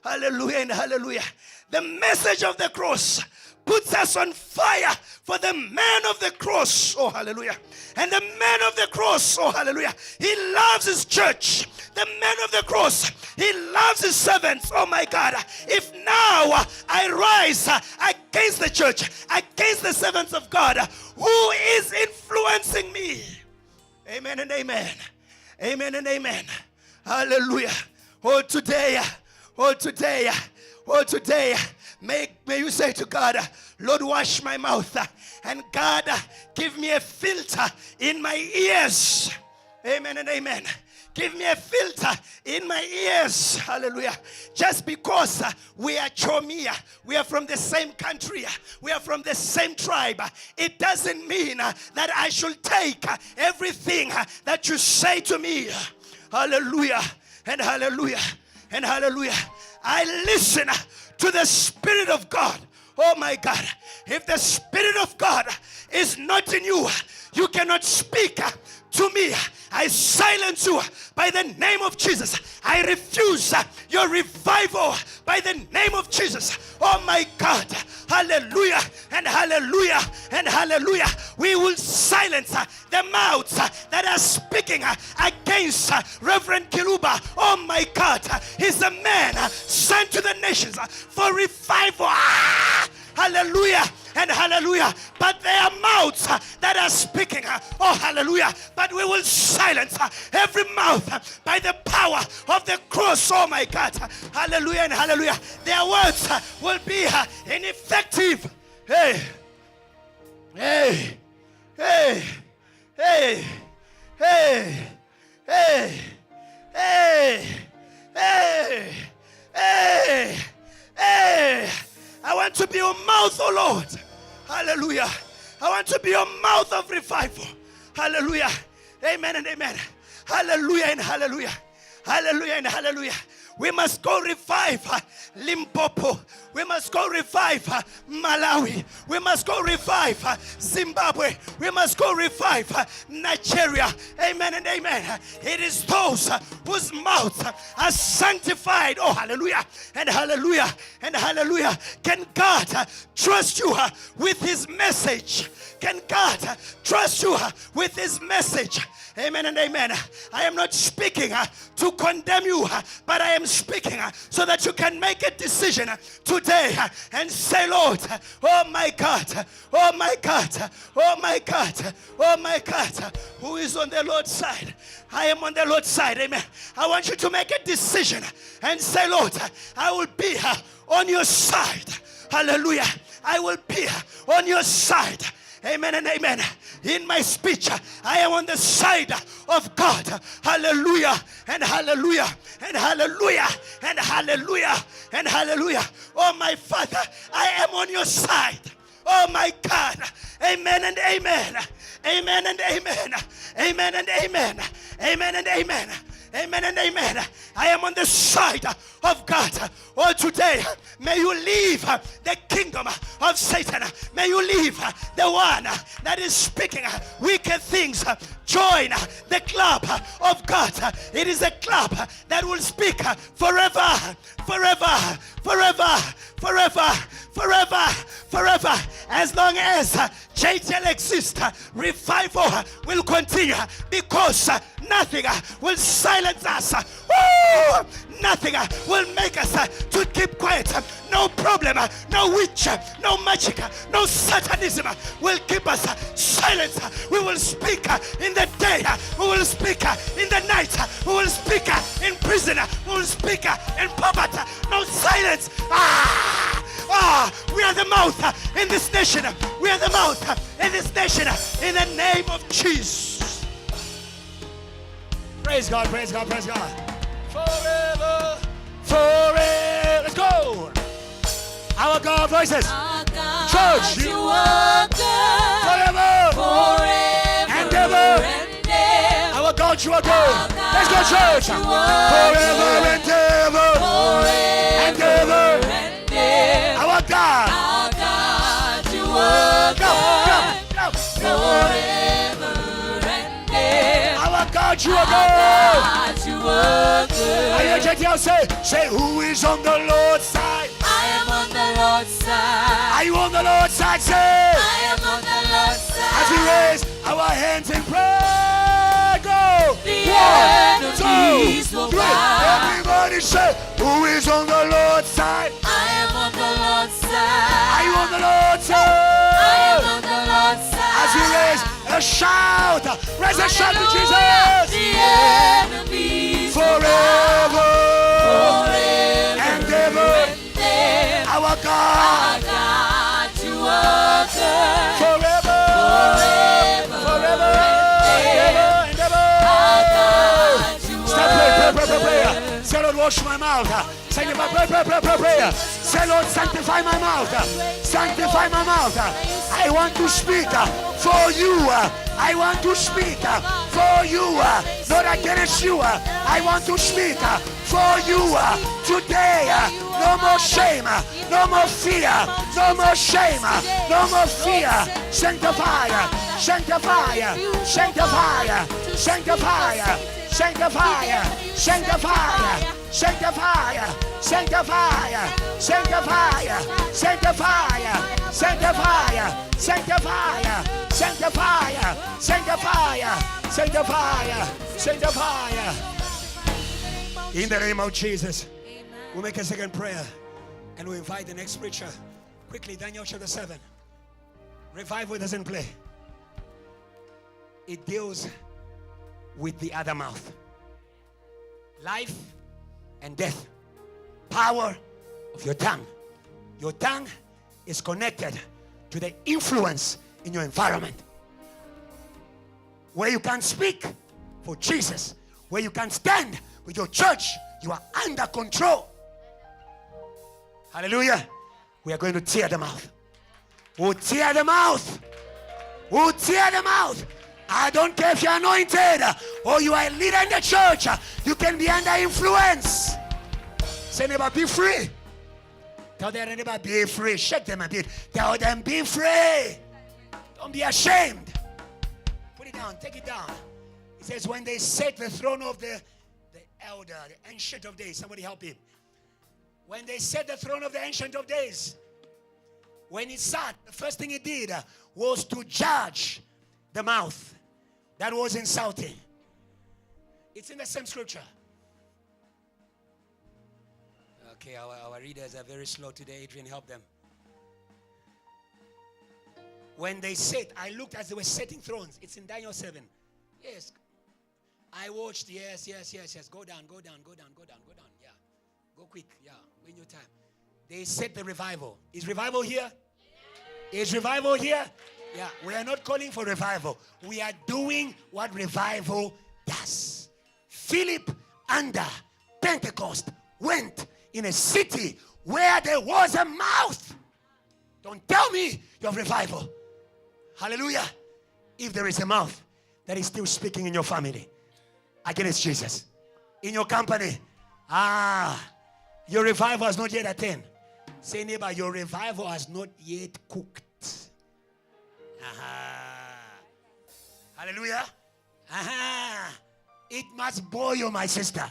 Hallelujah and hallelujah. The message of the cross puts us on fire for the man of the cross. Oh, hallelujah. And the man of the cross, oh, hallelujah. He loves his church. The man of the cross, he loves his servants. Oh, my God. If now I rise against the church, against the servants of God, who is influencing me? Amen and amen. Amen and amen. Hallelujah. Oh, today, may you say to God, Lord, wash my mouth. And God, give me a filter in my ears. Amen and amen. Give me a filter in my ears. Hallelujah. Just because we are Chomia, we are from the same country, we are from the same tribe, it doesn't mean that I should take everything that you say to me. Hallelujah. And hallelujah. And hallelujah. I listen to the Spirit of God. Oh my God. If the Spirit of God is not in you, you cannot speak to me. I silence you by the name of Jesus. I refuse your revival by the name of Jesus. Oh my God. Hallelujah and hallelujah and hallelujah. We will silence the mouths that are speaking against Reverend Kiluba. Oh my God. He's a man sent to the nations for revival. Hallelujah and hallelujah. But there are mouths that are speaking. Oh, hallelujah. But we will silence every mouth by the power of the cross. Oh, my God. Hallelujah and hallelujah. Their words will be ineffective. Hey. Hey. Hey. Hey. Hey. Hey. Hey. Hey. Hey. Hey. I want to be your mouth, oh Lord. Hallelujah. I want to be your mouth of revival. Hallelujah. Amen and amen. Hallelujah and hallelujah. Hallelujah and hallelujah. We must go revive Limpopo. We must go revive Malawi. We must go revive Zimbabwe. We must go revive Nigeria. Amen and amen. It is those whose mouths are sanctified. Oh, hallelujah and hallelujah and hallelujah. Can God trust you with his message? Can God trust you with his message? Amen and amen. I am not speaking to condemn you, but I am speaking so that you can make a decision today and say, Lord, oh my God, oh my God, oh my God, oh my God. Who is on the Lord's side? I am on the Lord's side. Amen. I want you to make a decision and say, Lord, I will be on your side. Hallelujah. I will be on your side. Amen and amen. In my speech, I am on the side of God. Hallelujah and hallelujah and hallelujah and hallelujah and hallelujah. Oh my Father, I am on your side. Oh my God. Amen and amen. Amen and amen. Amen and amen. Amen and amen. Amen and amen. I am on the side of God. Oh, today, may you leave the kingdom of Satan. May you leave the one that is speaking wicked things. Join the club of God. It is a club that will speak forever, forever, forever, forever, forever, forever. As long as JTL exists, revival will continue because nothing will silence us. Woo! Nothing will make us to keep quiet. No problem, no witch, no magic, no satanism will keep us silent. We will speak in the day. We will speak in the night. We will speak in prison. We will speak in poverty. No silence. We are the mouth in this nation. We are the mouth in this nation. In the name of Jesus. Praise God, praise God, praise God. Forever, forever. Let's go. Our God voices. Our God, Church. you are good. Forever. Forever and ever. and ever. Our God, you are good. Let's go, church. You are Forever and ever. And ever. and ever. Our God. Our God, you are good. Go. Forever and ever. Our God, you are good. God, you are good. I hear JTL say, who is on the Lord's side? I am on the Lord's side. Are you on the Lord's side? Say, I am on the Lord's side. as we raise our hands in prayer, go. The 1, enemies 2, will 3. bow. Everybody say, who is on the Lord's side? I am on the Lord's side. Are you on the Lord's side? I am on the Lord's side. As we raise a shout, raise a shout to Hallelujah. Jesus. The enemies Forever, forever and ever. and ever. Our God. Our God, you are good. Forever, Forever, forever, and and ever. Our God, you Stop are prayer. Say, Lord, wash my mouth. Sanctify, prayer. Say, Lord, sanctify my mouth. Sanctify my mouth. I want to speak for you. I want to speak for you, not against you. I want to speak for you today. No more shame, no more fear, no more shame, no more fear. Sanctify, sanctify, sanctify, sanctify, sanctify, sanctify, sanctify, sanctify, sanctify, sanctify, sanctify, sanctify, sanctify, sanctify, sanctify, sanctify. In the name of Jesus, we'll make a second prayer and we invite the next preacher. Quickly, Daniel chapter 7. Revival doesn't play. It deals with the other mouth. Life and death. Power of your tongue. Your tongue is connected to the influence in your environment. Where you can speak for Jesus, where you can stand with your church, you are under control. Hallelujah. We are going to tear them out. Who tear them out. Who tear them out. I don't care if you're anointed or you are a leader in the church. You can be under influence. Say neighbor, be free. Tell their neighbor, be free. Shake them a bit. Tell them, be free. Don't be ashamed. Put it down. Take it down. It says, when they set the throne of the elder, the ancient of days. Somebody help him. When they set the throne of the ancient of days, when he sat, the first thing he did was to judge the mouth that was insulting. It's in the same scripture. Okay, our readers are very slow today. Adrian, help them. When they sat, I looked as they were setting thrones. It's in Daniel 7. Yes. I watched. Yes. Go down. Yeah. Go quick. Yeah. Win your time. They set the revival. Is revival here? Yeah. Is revival here? Yeah. We are not calling for revival. We are doing what revival does. Philip under Pentecost went in a city where there was a mouth. Don't tell me you have revival. Hallelujah. If there is a mouth that is still speaking in your family against Jesus, in your company, your revival has not yet attained. Say neighbor, your revival has not yet cooked. Hallelujah. It must boil, my sister.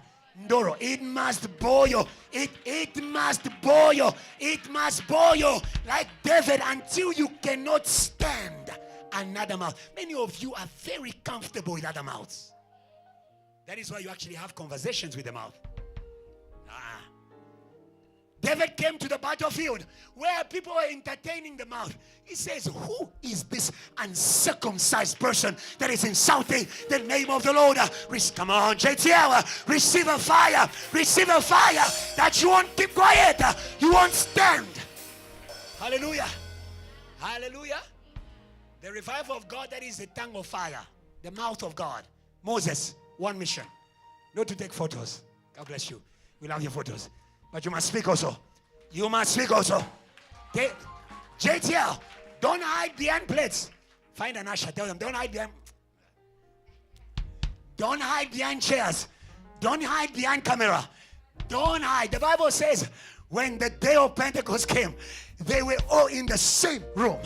Ndoro, it must boil. It must boil. It must boil like David until you cannot stand another mouth. Many of you are very comfortable with other mouths. That is why you actually have conversations with the mouth. David came to the battlefield where people were entertaining the mouth. He says, who is this uncircumcised person that is insulting the name of the Lord? Come on, JTL, receive a fire. Receive a fire that you won't keep quiet. You won't stand. Hallelujah. Hallelujah. The revival of God, that is the tongue of fire. The mouth of God. Moses, one mission. Not to take photos. God bless you. We love your photos. But you must speak also. You must speak also. Okay? JTL, don't hide behind plates. Find an usher. Tell them, don't hide behind. Don't hide behind chairs. Don't hide behind camera. Don't hide. The Bible says, when the day of Pentecost came, they were all in the same room.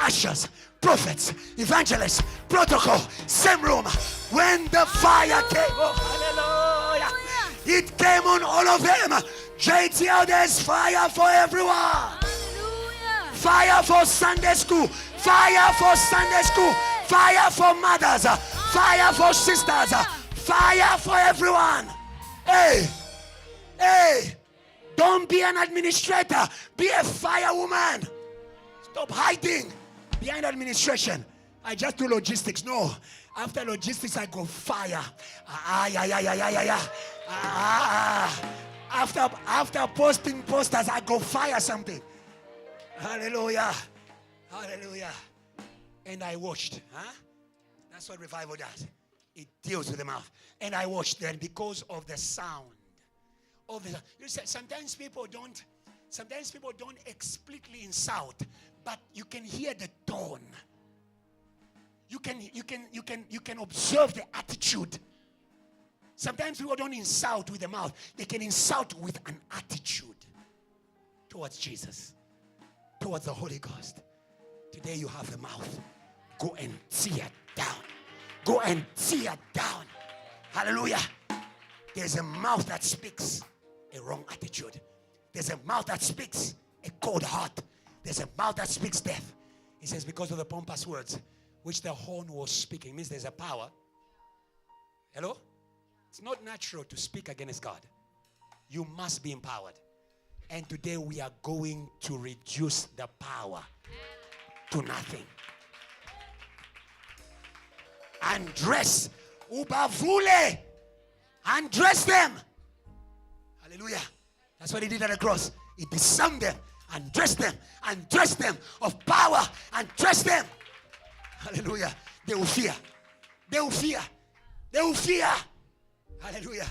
Ushers, prophets, evangelists, protocol, same room. When the fire came, oh, hallelujah. It came on all of them. JTL, there's fire for everyone. Hallelujah. Fire for Sunday school. Fire for Sunday school. Fire for mothers. Fire for sisters. Fire for everyone. Hey. Don't be an administrator. Be a firewoman. Stop hiding behind administration. I just do logistics. No. After logistics, I go fire. After posting posters, I go fire something. Hallelujah. Hallelujah. And I watched. That's what revival does. It deals with the mouth. And I watched then because of the sound. You see, sometimes people don't explicitly insult, but you can hear the tone. You can observe the attitude. Sometimes people don't insult with the mouth. They can insult with an attitude towards Jesus, towards the Holy Ghost. Today you have a mouth. Go and tear down. Go and tear down. Hallelujah. There's a mouth that speaks a wrong attitude. There's a mouth that speaks a cold heart. There's a mouth that speaks death. He says because of the pompous words which the horn was speaking. It means there's a power. Hello? It's not natural to speak against God. You must be empowered. And today we are going to reduce the power to nothing. Undress. Ubavule. Undress them. Hallelujah. That's what he did at the cross. He disarmed them. Undress them. Undress them of power. Undress them. Hallelujah. They will fear. They will fear. They will fear. Hallelujah.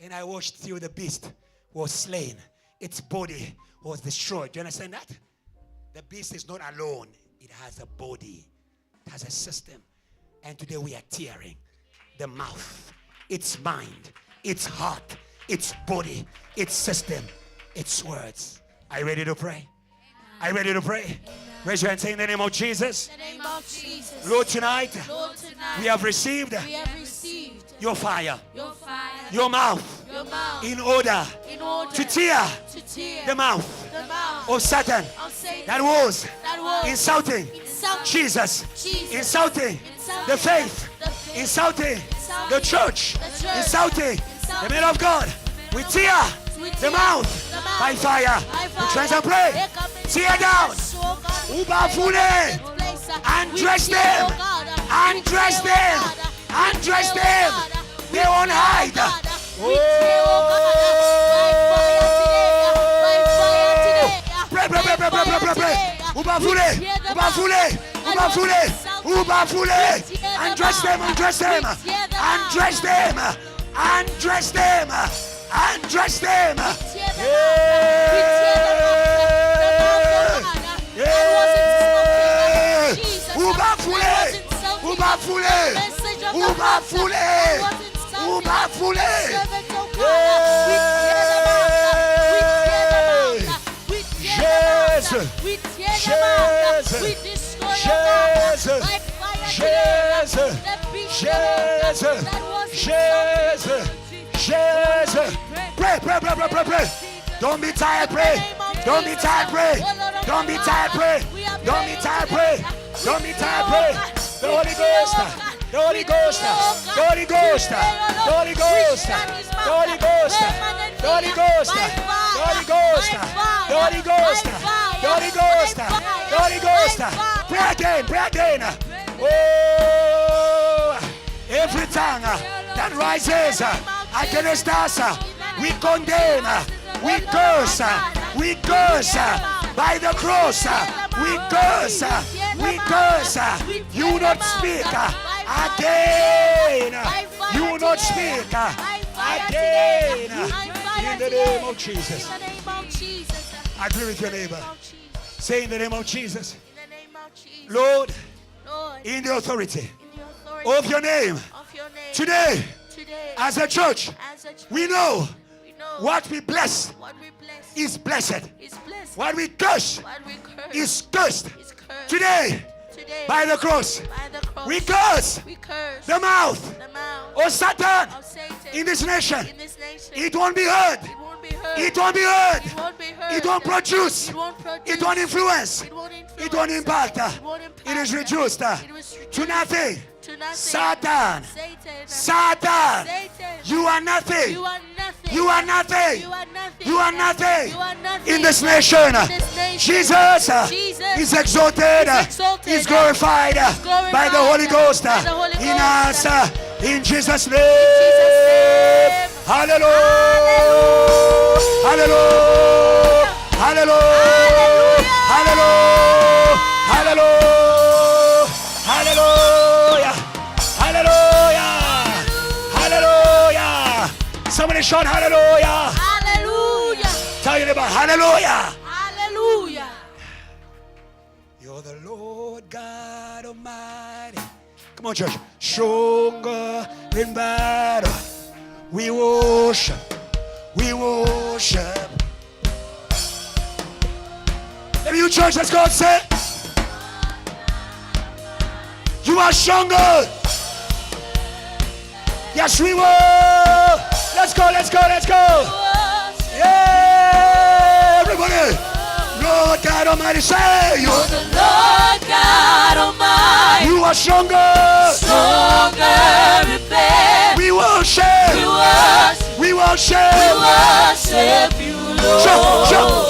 And I watched till the beast was slain. Its body was destroyed. Do you understand that? The beast is not alone. It has a body. It has a system. And today we are tearing the mouth, its mind, its heart, its body, its system, its words. Are you ready to pray? Are you ready to pray? Raise your hand, say in the name of Jesus. In the name of Jesus. Lord, tonight, we have received your fire, your mouth, in order to tear the mouth of Satan that was insulting Jesus, insulting the faith, insulting the church, insulting the man of God. We tear the mouth by fire. Put your hands and pray. Tear down. Ubafule. Undress them. Undress them. Undress them. They won't hide. Pray, pray, pray, pray, pray, pray, pray. Ubafule. Ubafule. Ubafule. Ubafule. Undress them. Undress them. Undress them. Undress them. Undress them. Ubafule. Ubafule. Ubafule. Ubafule. Jesus. Jesus. Pray, pray, pray, pray, pray, pray. Don't be tired, pray. Don't be tired, pray. Don't be tired, pray. Don't be tired, pray. Don't be tired, pray. The Holy Ghost. The Holy Ghost. The Holy Ghost. The Holy Ghost. The Holy Ghost. The Holy Ghost. The Holy Ghost. The Holy Ghost. The Holy Ghost. The Holy Ghost. Pray again, pray again. Oh, every tongue that rises against us, we condemn, we curse by the cross. We curse. You will not speak again. You will not speak again. In the name of Jesus. Agree with your neighbor. Say in the name of Jesus. Lord, in the authority of your name, today, as a church, we know what we bless is blessed. What we curse is cursed. Today, by the cross, we curse the mouth of Satan in this nation. It won't be heard. It won't be heard. It won't produce. It won't influence. It won't impact. It is reduced to nothing. Satan, you are nothing. You are nothing. You are nothing in this nation. Jesus is exalted, is glorified by the Holy Ghost in us. In Jesus' name. Hallelujah. Hallelujah. Hallelujah. Hallelujah. Hallelujah. Hallelujah. Hallelujah. Hallelujah. Somebody shout hallelujah. Hallelujah. Tell your neighbor hallelujah. Hallelujah. You're the Lord God Almighty. Come on, church. Stronger in battle. We worship. We worship. Maybe you church, let's go and say, you are stronger. Yes, we will. Let's go, let's go, let's go. Yeah, everybody. Lord God Almighty, say, you're the Lord God Almighty. You are stronger. Stronger in faith. We worship. We worship. We worship. We worship you, Lord.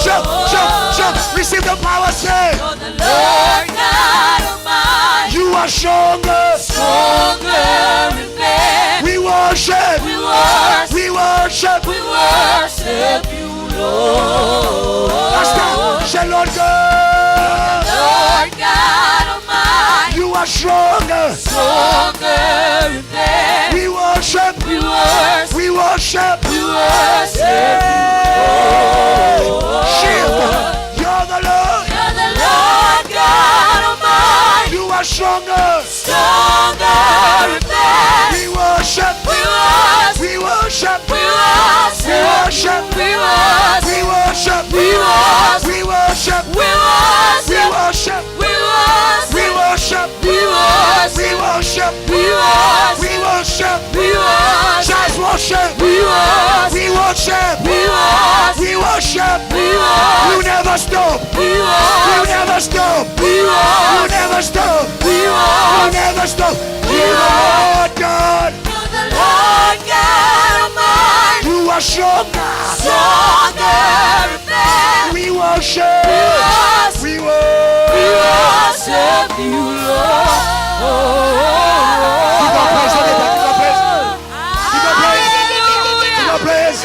Jump. Receive the power, say. You're the Lord God Almighty. You are stronger. Stronger in faith. We worship. We worship. We worship. We worship you, Lord. Last time, say, Lord God. Lord God Almighty. You are stronger. Stronger in faith. We worship. We worship. We worship. We worship you, Lord. Shield. You're the Lord. You're the Lord. worship. We worship. We worship. We worship. We worship. We worship. We worship. We worship. We worship. We worship. We worship. We We worship. worship. Just worship. We worship. We worship. We worship. We worship. We worship. You never stop. We You worship. never stop. We You worship. never stop. We You worship. never stop. We You are God. You're the Lord God Almighty. You are strong. Strong everything. We worship. We worship. We worship. We worship you, Lord. Give God praise, give God praise. Give God praise. Give God praise.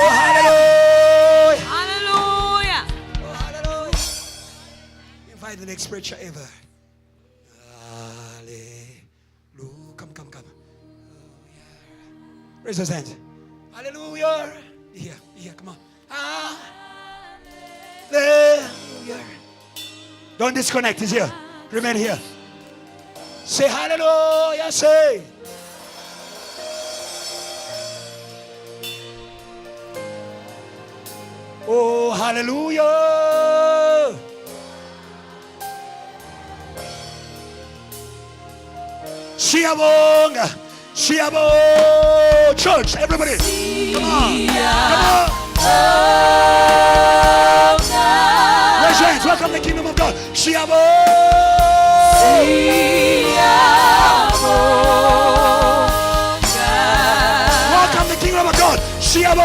Oh, hallelujah. Hallelujah. Oh, hallelujah. Invite the next preacher ever. Hallelujah. Come. Raise his hand. Hallelujah. Here, come on. Hallelujah. Don't disconnect, he's here. Remain here. Say hallelujah, say. Oh, hallelujah. Shiabong. Church, everybody. Come on. Raise your hands. Welcome the kingdom of God. Welcome the kingdom of God. Jesus.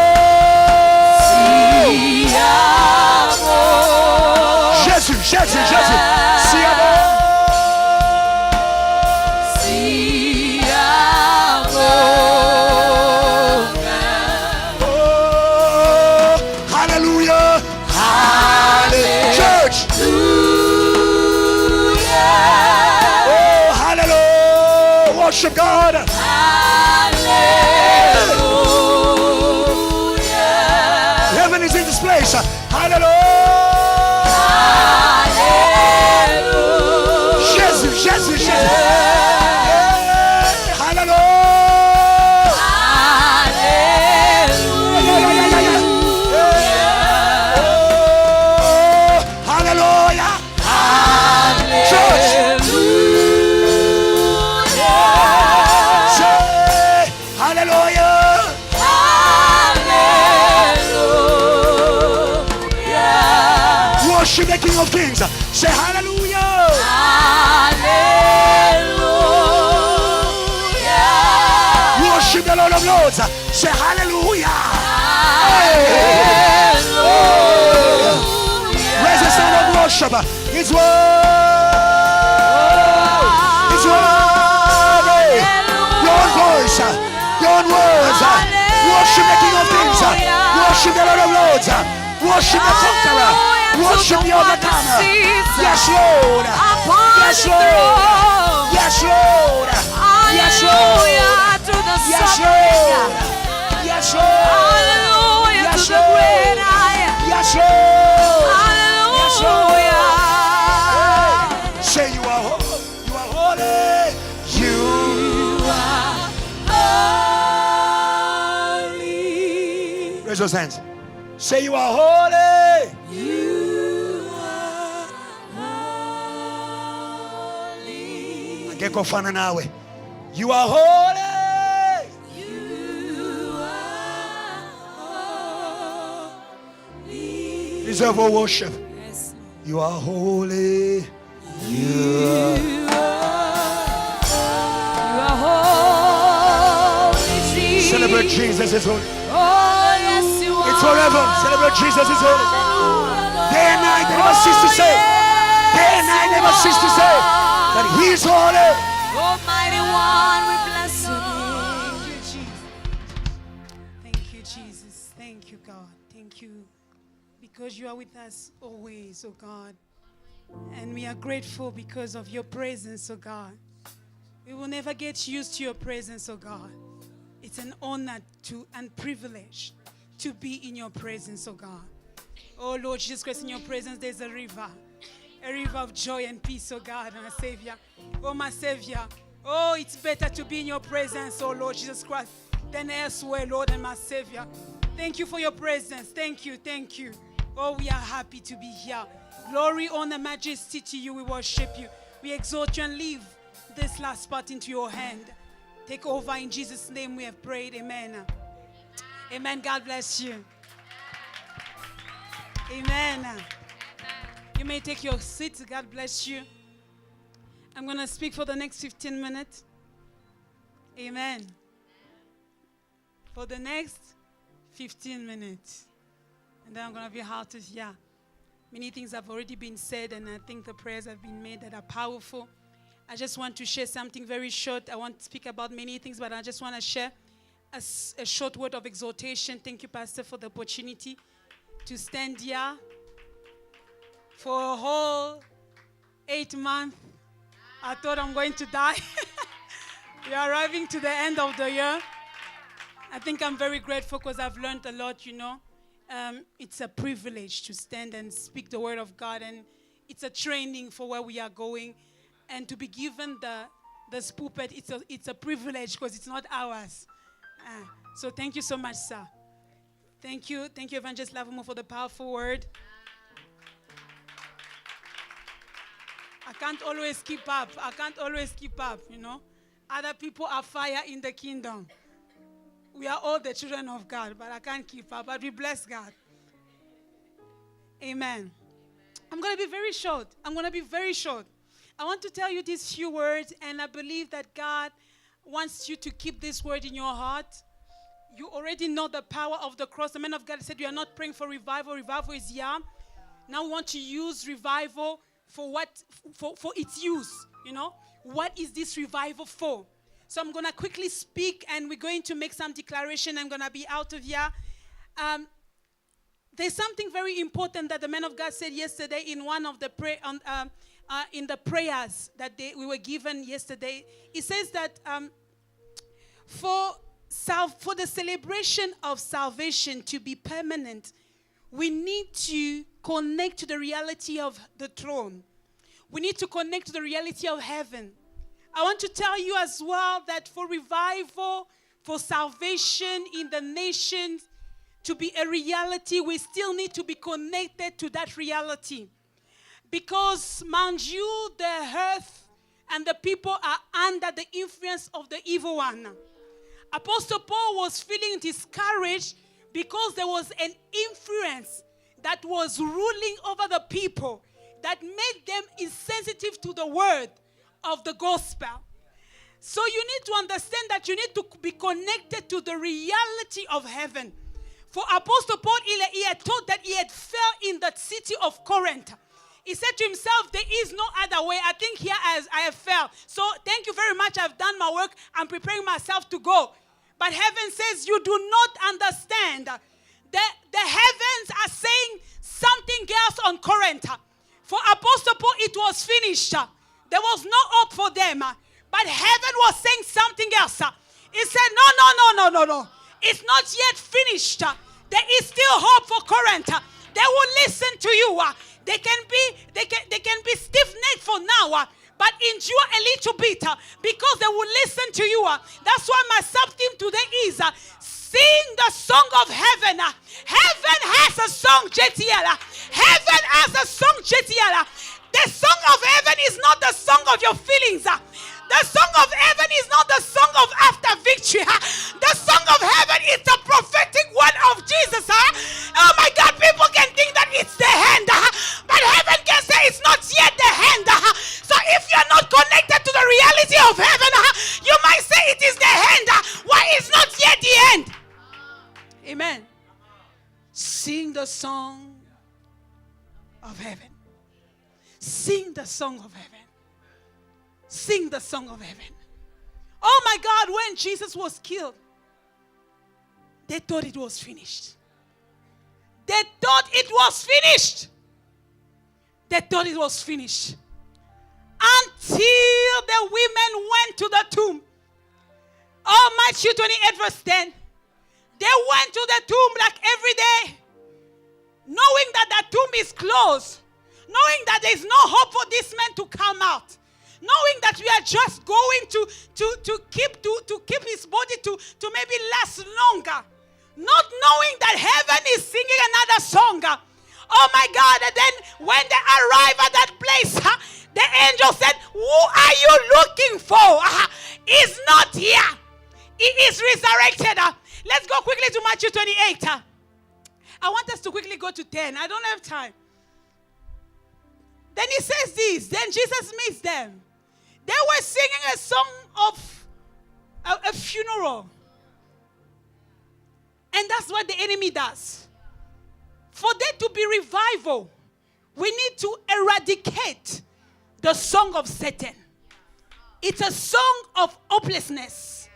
Worship God. Hallelujah. Heaven is in this place. Hallelujah. Jesus. Worship the King of Kings. Say hallelujah. Hallelujah. Worship the Lord of Lords. Say hallelujah. Hallelujah. Raise the sound of worship. It's worthy. It's worthy. Your own voice. Your own words. Worship the King of Kings. Worship the Lord of Lords. Worship the conqueror. Worship the overcomer. Yes, Lord. Yes, Lord. Yes, Lord. Yes, Lord. Yes, Lord. Yes, Lord. Hallelujah Yes, to the great I am. Yes, Lord. Hallelujah. Say you are holy. You are holy. You are holy. Raise those hands. Say you are holy. You are holy. Angekofana nawe. You are holy. You are holy. Deserve our worship. Yes, Lord. You are holy. You are holy, Jesus. Celebrate Jesus is holy. Oh, yes, you are. It's forever. Celebrate Jesus is holy. Day and night they never cease to say. Day and night never cease to say that He is holy. Almighty One, we bless you. Thank you, Jesus. Thank you, God. Thank you. Because you are with us always, oh God. And we are grateful because of your presence, oh God. We will never get used to your presence, oh God. It's an honor and privilege to be in your presence, oh God. Oh Lord Jesus Christ, in your presence there's a river of joy and peace, oh God, my Savior. Oh, my Savior. Oh, it's better to be in your presence, oh Lord Jesus Christ, than elsewhere, Lord and my Savior. Thank you for your presence. Thank you, thank you. Oh, we are happy to be here. Glory, honor, majesty to you. We worship you. We exalt you and leave this last part into your hand. Take over in Jesus' name we have prayed. Amen. Amen. God bless you. Amen. You may take your seats. God bless you. I'm going to speak for the next 15 minutes. Amen. For the next 15 minutes. And then I'm going to be out of here. Many things have already been said, and I think the prayers have been made that are powerful. I just want to share something very short. I want to speak about many things, but I just want to share a short word of exhortation. Thank you, Pastor, for the opportunity to stand here for a whole 8 months. I thought I'm going to die. We are arriving to the end of the year. I think I'm very grateful because I've learned a lot, you know. It's a privilege to stand and speak the word of God, and it's a training for where we are going. And to be given the pulpit, it's a privilege because it's not ours. So thank you so much, sir. Thank you, Evangelist Lovemore, for the powerful word. I can't always keep up, you know. Other people are fire in the kingdom. We are all the children of God, but I can't keep up. But we bless God. Amen. I'm going to be very short. I want to tell you these few words, and I believe that God wants you to keep this word in your heart. You already know the power of the cross. The man of God said, you are not praying for revival. Revival is here. Now we want to use revival for its use. You know, what is this revival for? So I'm going to quickly speak, and we're going to make some declaration. I'm going to be out of here. There's something very important that the man of God said yesterday in one of the in the prayers that we were given yesterday. He says that for the celebration of salvation to be permanent, we need to connect to the reality of the throne. We need to connect to the reality of heaven. I want to tell you as well that for revival, for salvation in the nations to be a reality, we still need to be connected to that reality. Because, mind you, the earth and the people are under the influence of the evil one. Apostle Paul was feeling discouraged because there was an influence that was ruling over the people that made them insensitive to the word of the gospel. So you need to understand that you need to be connected to the reality of heaven. For Apostle Paul, he had thought that he had fell in the city of Corinth. He said to himself, there is no other way. I think here as I have fell. So thank you very much. I've done my work. I'm preparing myself to go. But heaven says you do not understand. The heavens are saying something else on Corinth. For Apostle Paul, it was finished. There was no hope for them. But heaven was saying something else. It said, no. It's not yet finished. There is still hope for Corinth. They will listen to you. They can be stiff-necked for now. But endure a little bit because they will listen to you. That's why my sub-theme today is sing the song of heaven. Heaven has a song, JTL. Heaven has a song, JTL. The song of heaven is not the song of your feelings. The song of heaven is not the song of after victory. The song of heaven is the prophetic word of Jesus. Oh my God, people can think that it's the hand. But heaven can say it's not yet the hand. So if you're not connected to the reality of heaven, you might say it is the hand. Why it's not yet the end? Amen. Sing the song of heaven. Sing the song of heaven. Sing the song of heaven. Oh my God, when Jesus was killed, they thought it was finished. They thought it was finished. They thought it was finished. Until the women went to the tomb. Oh, Matthew 28 verse 10. They went to the tomb like every day, knowing that the tomb is closed, knowing that there is no hope for this man to come out, knowing that we are just going to keep his body to maybe last longer, not knowing that heaven is singing another song. Oh my God. And then when they arrive at that place, the angel said, who are you looking for? He's not here. He is resurrected. Let's go quickly to Matthew 28. I want us to quickly go to 10. I don't have time. Then he says this. Then Jesus meets them. They were singing a song of a funeral. And that's what the enemy does. For there to be revival, we need to eradicate the song of Satan. It's a song of hopelessness.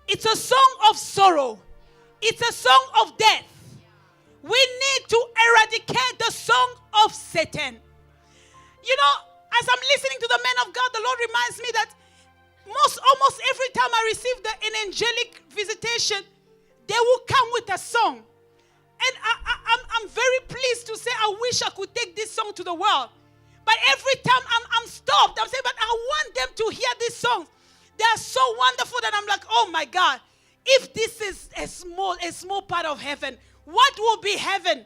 It's a song of sorrow. It's a song of death. We need to eradicate the song of Satan. You know, as I'm listening to the man of God, the Lord reminds me that almost every time I receive an angelic visitation, they will come with a song. And I'm very pleased to say, I wish I could take this song to the world. But every time I'm stopped, I'm saying, but I want them to hear this song. They are so wonderful that I'm like, oh my God, if this is a small part of heaven, what will be heaven?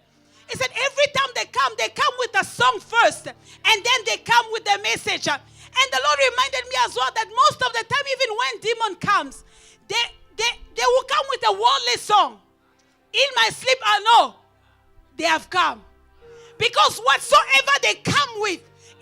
He said every time they come with a song first, and then they come with the message. And the Lord reminded me as well that most of the time, even when demon comes, they will come with a worldly song. In my sleep, I know they have come. Because whatsoever they come with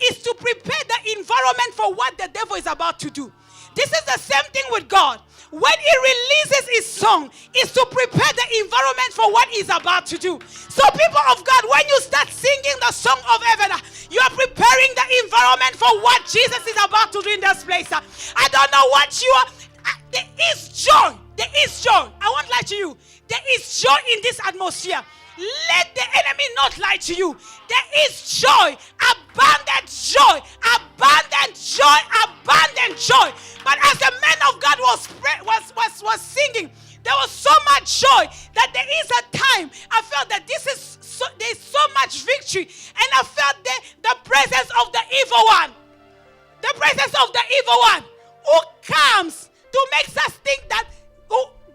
is to prepare the environment for what the devil is about to do. This is the same thing with God. When he releases his song, is to prepare the environment for what he's about to do. So people of God, when you start singing the song of heaven, you are preparing the environment for what Jesus is about to do in this place. I don't know what you are. There is joy. There is joy. I won't lie to you. There is joy in this atmosphere. Let the enemy not lie to you. There is joy, abundant joy, abundant joy, abundant joy. But as the man of God was singing, there was so much joy that there is a time I felt that there's so much victory, and I felt the presence of the evil one. The presence of the evil one who comes to make us think that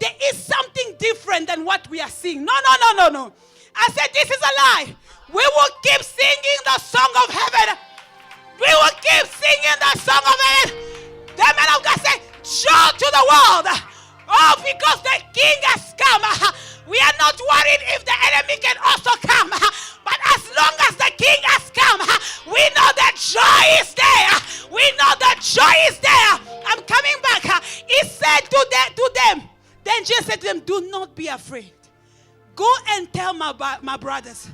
there is something different than what we are seeing. No. I said, this is a lie. We will keep singing the song of heaven. We will keep singing the song of heaven. The man of God said, show to the world. Oh, because the king has come. We are not worried if the enemy can also come. But as long as the king has come, we know that joy is there. We know that joy is there. I'm coming back. He said to them, then Jesus said to them, do not be afraid. Go and tell my brothers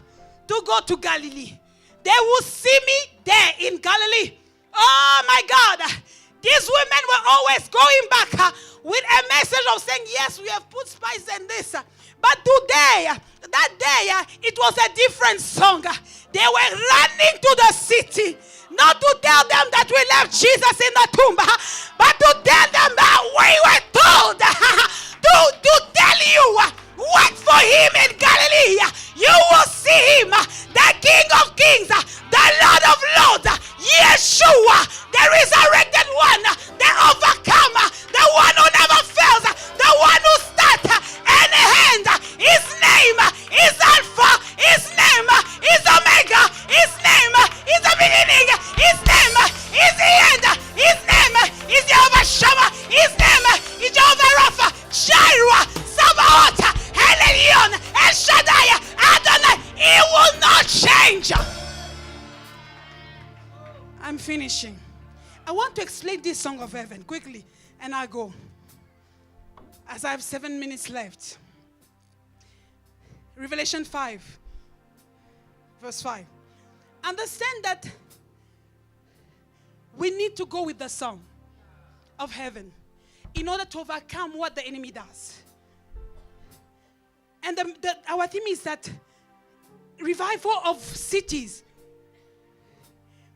to go to Galilee. They will see me there in Galilee. Oh my God. These women were always going back with a message of saying, yes, we have put spice in this. But today, that day, it was a different song. They were running to the city. Not to tell them that we left Jesus in the tomb, but to tell them that we were told to tell you, wait for him in Galilee. You will see him, the King of Kings, the Lord of Lords, Yeshua, the resurrected one, the overcomer, the one who never fails, the one who starts and ends. His name is Alpha, his name is Omega, his name is the beginning, his name is the end, his name is Jehovah Shammah, his name is Jehovah Rapha, Jireh, Sabaoth, El Elyon, El Shaddai, Adonai. He will not change. I'm finishing. I want to explain this song of heaven quickly, and I go, as I have 7 minutes left. Revelation 5, verse 5. Understand that we need to go with the song of heaven in order to overcome what the enemy does. And our theme is that revival of cities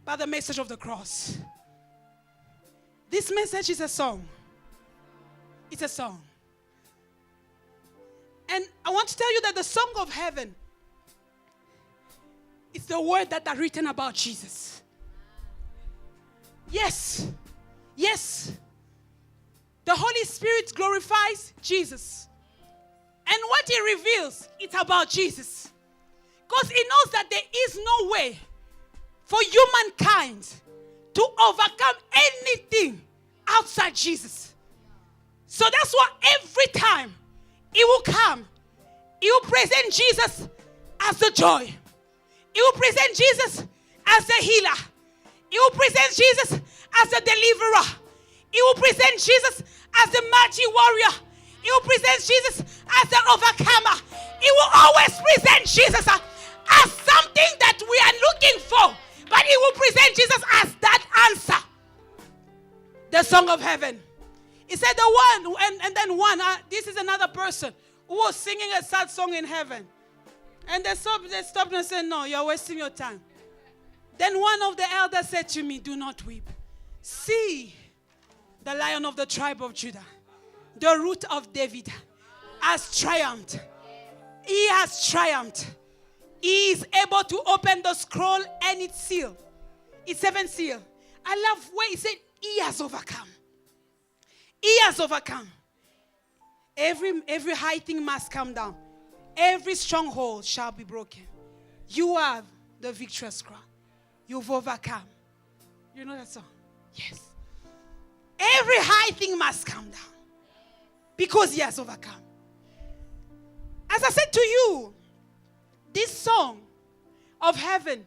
by the message of the cross. This message is a song. It's a song. And I want to tell you that the song of heaven is the word that are written about Jesus. Yes, Yes. The Holy Spirit glorifies Jesus. And what he reveals, it's about Jesus. Because he knows that there is no way for humankind to overcome anything outside Jesus. So that's why every time he will come, he will present Jesus as the joy. He will present Jesus as the healer. He will present Jesus as the deliverer. He will present Jesus as the mighty warrior. He will present Jesus as the overcomer. He will always present Jesus as something that we are looking for. But he will present Jesus as that answer. The song of heaven. He said the one, and then one, this is another person who was singing a sad song in heaven. And they stopped and said, no, you're wasting your time. Then one of the elders said to me, do not weep. See, the Lion of the tribe of Judah, the root of David, has triumphed. He has triumphed. He is able to open the scroll and its seal. Its seventh seal. I love where he said, he has overcome. He has overcome. Every high thing must come down. Every stronghold shall be broken. You have the victorious crown. You've overcome. You know that song? Yes. Every high thing must come down. Because he has overcome. As I said to you, this song of heaven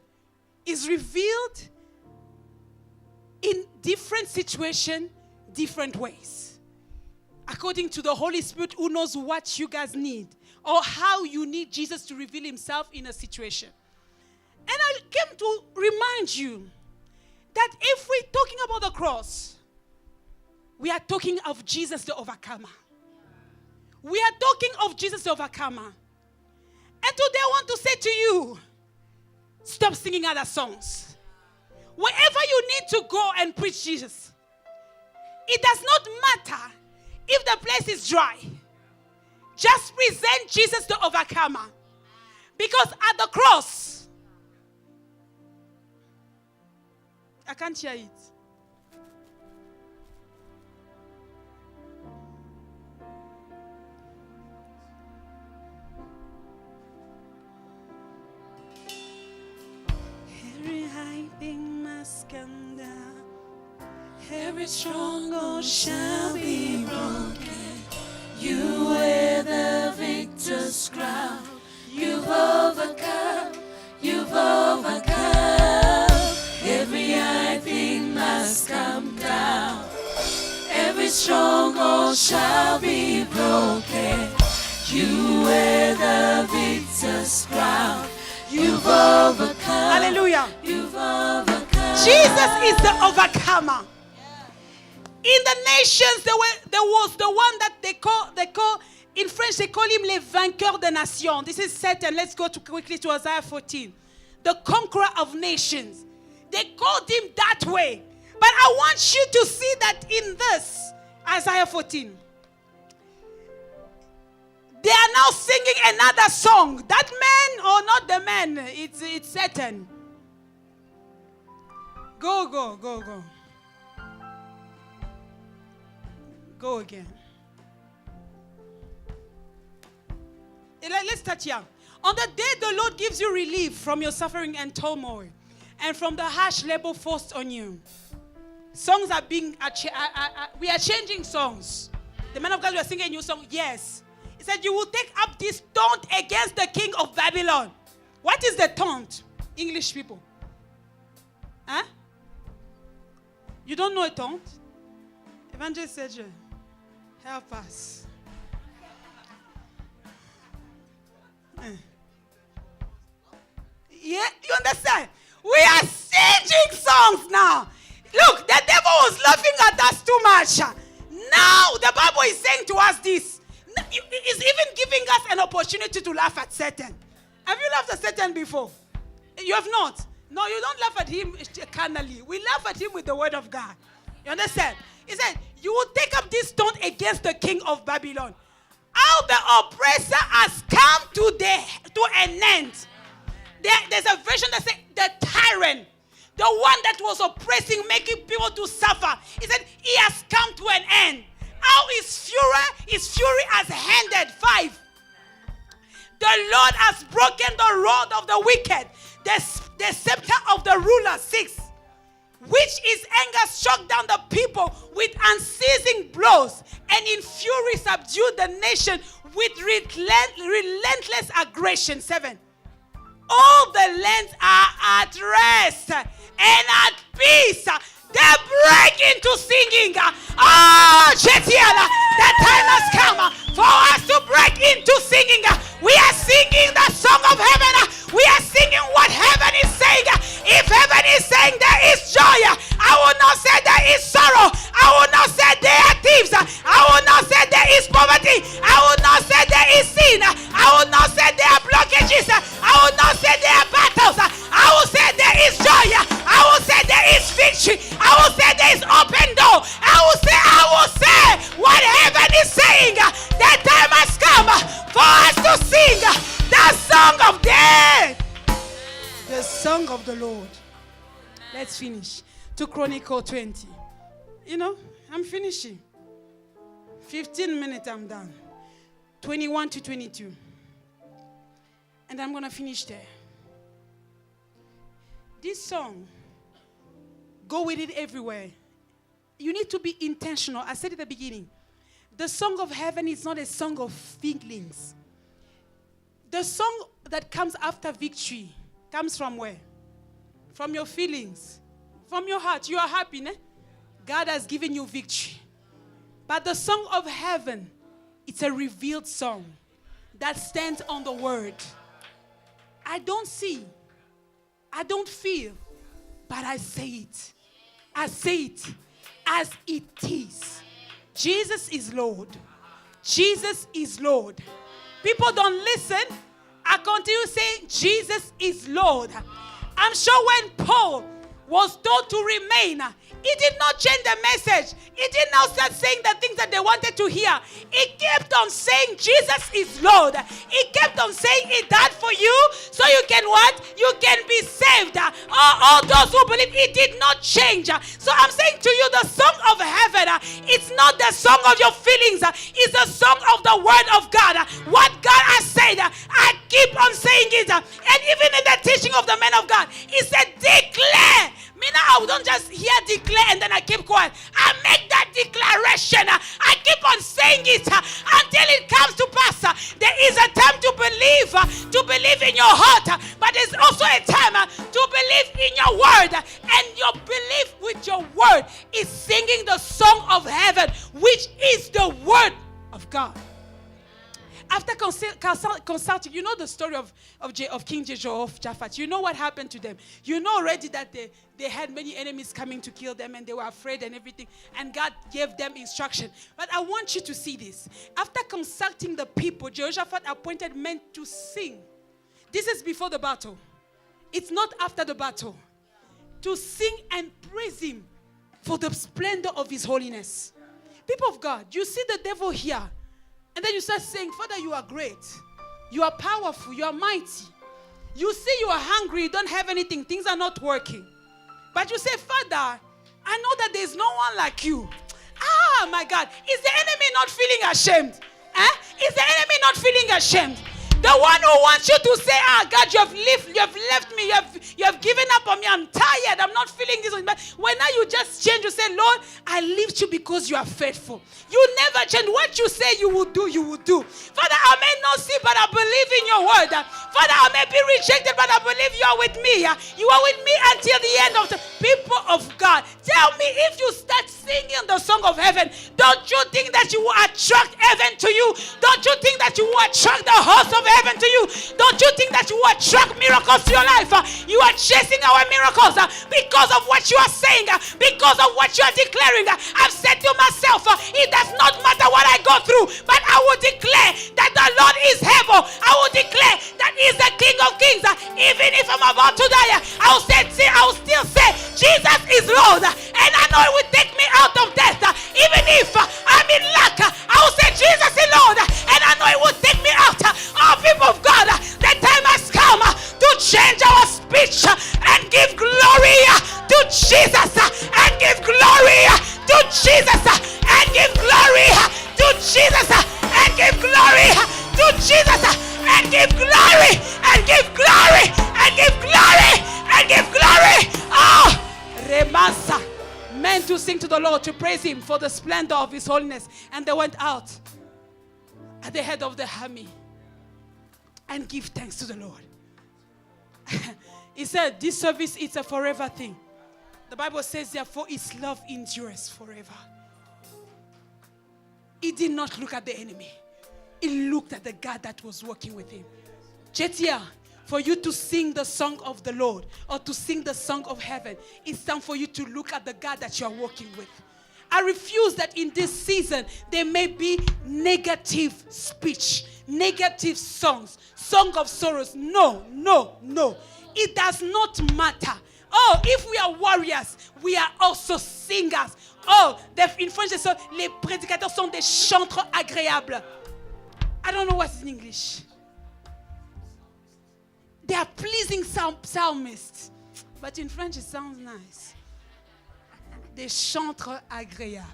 is revealed in different situations, different ways. According to the Holy Spirit who knows what you guys need or how you need Jesus to reveal himself in a situation. And I came to remind you that if we're talking about the cross, we are talking of Jesus the overcomer. We are talking of Jesus the overcomer. And today I want to say to you, stop singing other songs. Wherever you need to go and preach Jesus, it does not matter if the place is dry. Just present Jesus the overcomer. Because at the cross, I can't hear it. Every high thing must come down. Every stronghold shall be broken. You wear the victor's crown. You've overcome. You've overcome. Every high thing must come down. Every stronghold shall be broken. You wear the victor's crown. You've overcome. Hallelujah. You've overcome. Jesus is the overcomer. In the nations, there was the one that they call in French, they call him les vainqueurs des nations. This is Satan. Let's go quickly to Isaiah 14. The conqueror of nations. They called him that way. But I want you to see that in this, Isaiah 14. They are now singing another song. That man, or not the man, it's Satan. Go. Go again. Let's start here. On the day the Lord gives you relief from your suffering and turmoil and from the harsh labor forced on you. Songs are being, we are changing songs. The man of God, we are singing a new song. Yes. He said, you will take up this taunt against the king of Babylon. What is the taunt? English people. Huh? You don't know a taunt? Evangeline said, help us. Yeah, you understand? We are changing songs now. Look, the devil was laughing at us too much. Now the Bible is saying to us this. It's even giving us an opportunity to laugh at Satan. Have you laughed at Satan before? You have not. No, you don't laugh at him carnally. We laugh at him with the word of God. You understand? He said, you will take up this stone against the king of Babylon. How the oppressor has come to an end. There's a version that says the tyrant. the one that was oppressing, making people to suffer. He said, he has come to an end. How is fury? His fury has ended. 5. The Lord has broken the rod of the wicked, the scepter of the ruler. 6. Which is anger struck down the people with unceasing blows, and in fury subdued the nation with relentless aggression. 7. All the lands are at rest and at peace. They break into singing. Oh, Chetiana, the time has come for us to break into singing. We are singing the song of heaven. We are singing what heaven is saying. If heaven is saying there is joy, I will not say there is sorrow. I will not say there are thieves. I will not say there is poverty. I will not say there is sin. I will not say there are blockages. I will not say there are battles. I will say there is joy. I will say there is victory. I will say there is open door. I will say what heaven is saying. The time has come for us to sing the song of day. The song of the Lord. Let's finish. To Chronicle 20. You know, I'm finishing. 15 minutes, I'm done. 21 to 22. And I'm going to finish there. This song, go with it everywhere. You need to be intentional. I said at the beginning, the song of heaven is not a song of feelings. The song that comes after victory comes from where? From your feelings. From your heart. You are happy, ne? God has given you victory. But the song of heaven, it's a revealed song that stands on the word. I don't see. I don't feel. But I say it. I say it as it is. Jesus is Lord. Jesus is Lord. People don't listen. I continue saying Jesus is Lord. I'm sure when Paul was told to remain, he did not change the message. He did not start saying the things that they wanted to hear. He kept on saying Jesus is Lord. He kept on saying he died for you so you can what? You can be saved. All those who believe, he did not change. So I'm saying to you, the song of heaven, it's not the song of your feelings. It's the song of the word of God. What God has said, I keep on saying it. And even in the teaching of the man of God, he said, declare. Me now, I don't just hear declare and then I keep quiet. I make that declaration. I keep on saying it until it comes to pass. There is a time to believe in your heart, but there's also a time to believe in your word. And your belief with your word is singing the song of heaven, which is the word of God. After consulting, you know the story of King Jehoshaphat. You know what happened to them. You know already that they had many enemies coming to kill them and they were afraid and everything. And God gave them instruction. But I want you to see this. After consulting the people, Jehoshaphat appointed men to sing. This is before the battle. It's not after the battle. To sing and praise him for the splendor of his holiness. People of God, you see the devil here. And then you start saying, Father, you are great. You are powerful. You are mighty. You see you are hungry. You don't have anything. Things are not working. But you say, Father, I know that there is no one like you. Ah, my God. Is the enemy not feeling ashamed? Is the enemy not feeling ashamed? The one who wants you to say, God, you have left me, you have given up on me, I'm tired, I'm not feeling this. But when now you just change, you say, Lord, I lift you because you are faithful. You never change. What you say you will do, you will do. Father, I may not see, but I believe in your word. Father, I may be rejected, but I believe you are with me. You are with me until the end of the people of God. Tell me, if you start singing the song of heaven, don't you think that you will attract heaven to you? Don't you think that you will attract the host of heaven to you? Don't you think that you will attract miracles to your life? You are chasing our miracles because of what you are saying, because of what you are declaring. I've said to myself, it does not matter what I go through, but I will declare that the Lord is able. I will declare that He is the King of Kings. Even if I'm about to die, I will still say Jesus is Lord, and I know He will take me out of death. Even if I'm in lack, I will say Jesus is Lord, and I know He will take me out. Oh, people of God, the time has come to change our speech and give glory Jesus and give glory to Jesus and give glory to Jesus and give glory and give glory and give glory and give glory. Oh, Remasa. Men to sing to the Lord, to praise him for the splendor of his holiness. And they went out at the head of the army and give thanks to the Lord. He said, this service is a forever thing. The Bible says, therefore, his love endures forever. He did not look at the enemy. He looked at the God that was working with him. Jetia, for you to sing the song of the Lord or to sing the song of heaven, it's time for you to look at the God that you are working with. I refuse that in this season there may be negative speech, negative songs, song of sorrows. No, no, no. It does not matter. Oh, if we are warriors, we are also singers. Oh, in French, les prédicateurs sont des chantres agréables. I don't know what's in English. They are pleasing psalmists. But in French, it sounds nice. Des chantres agréables.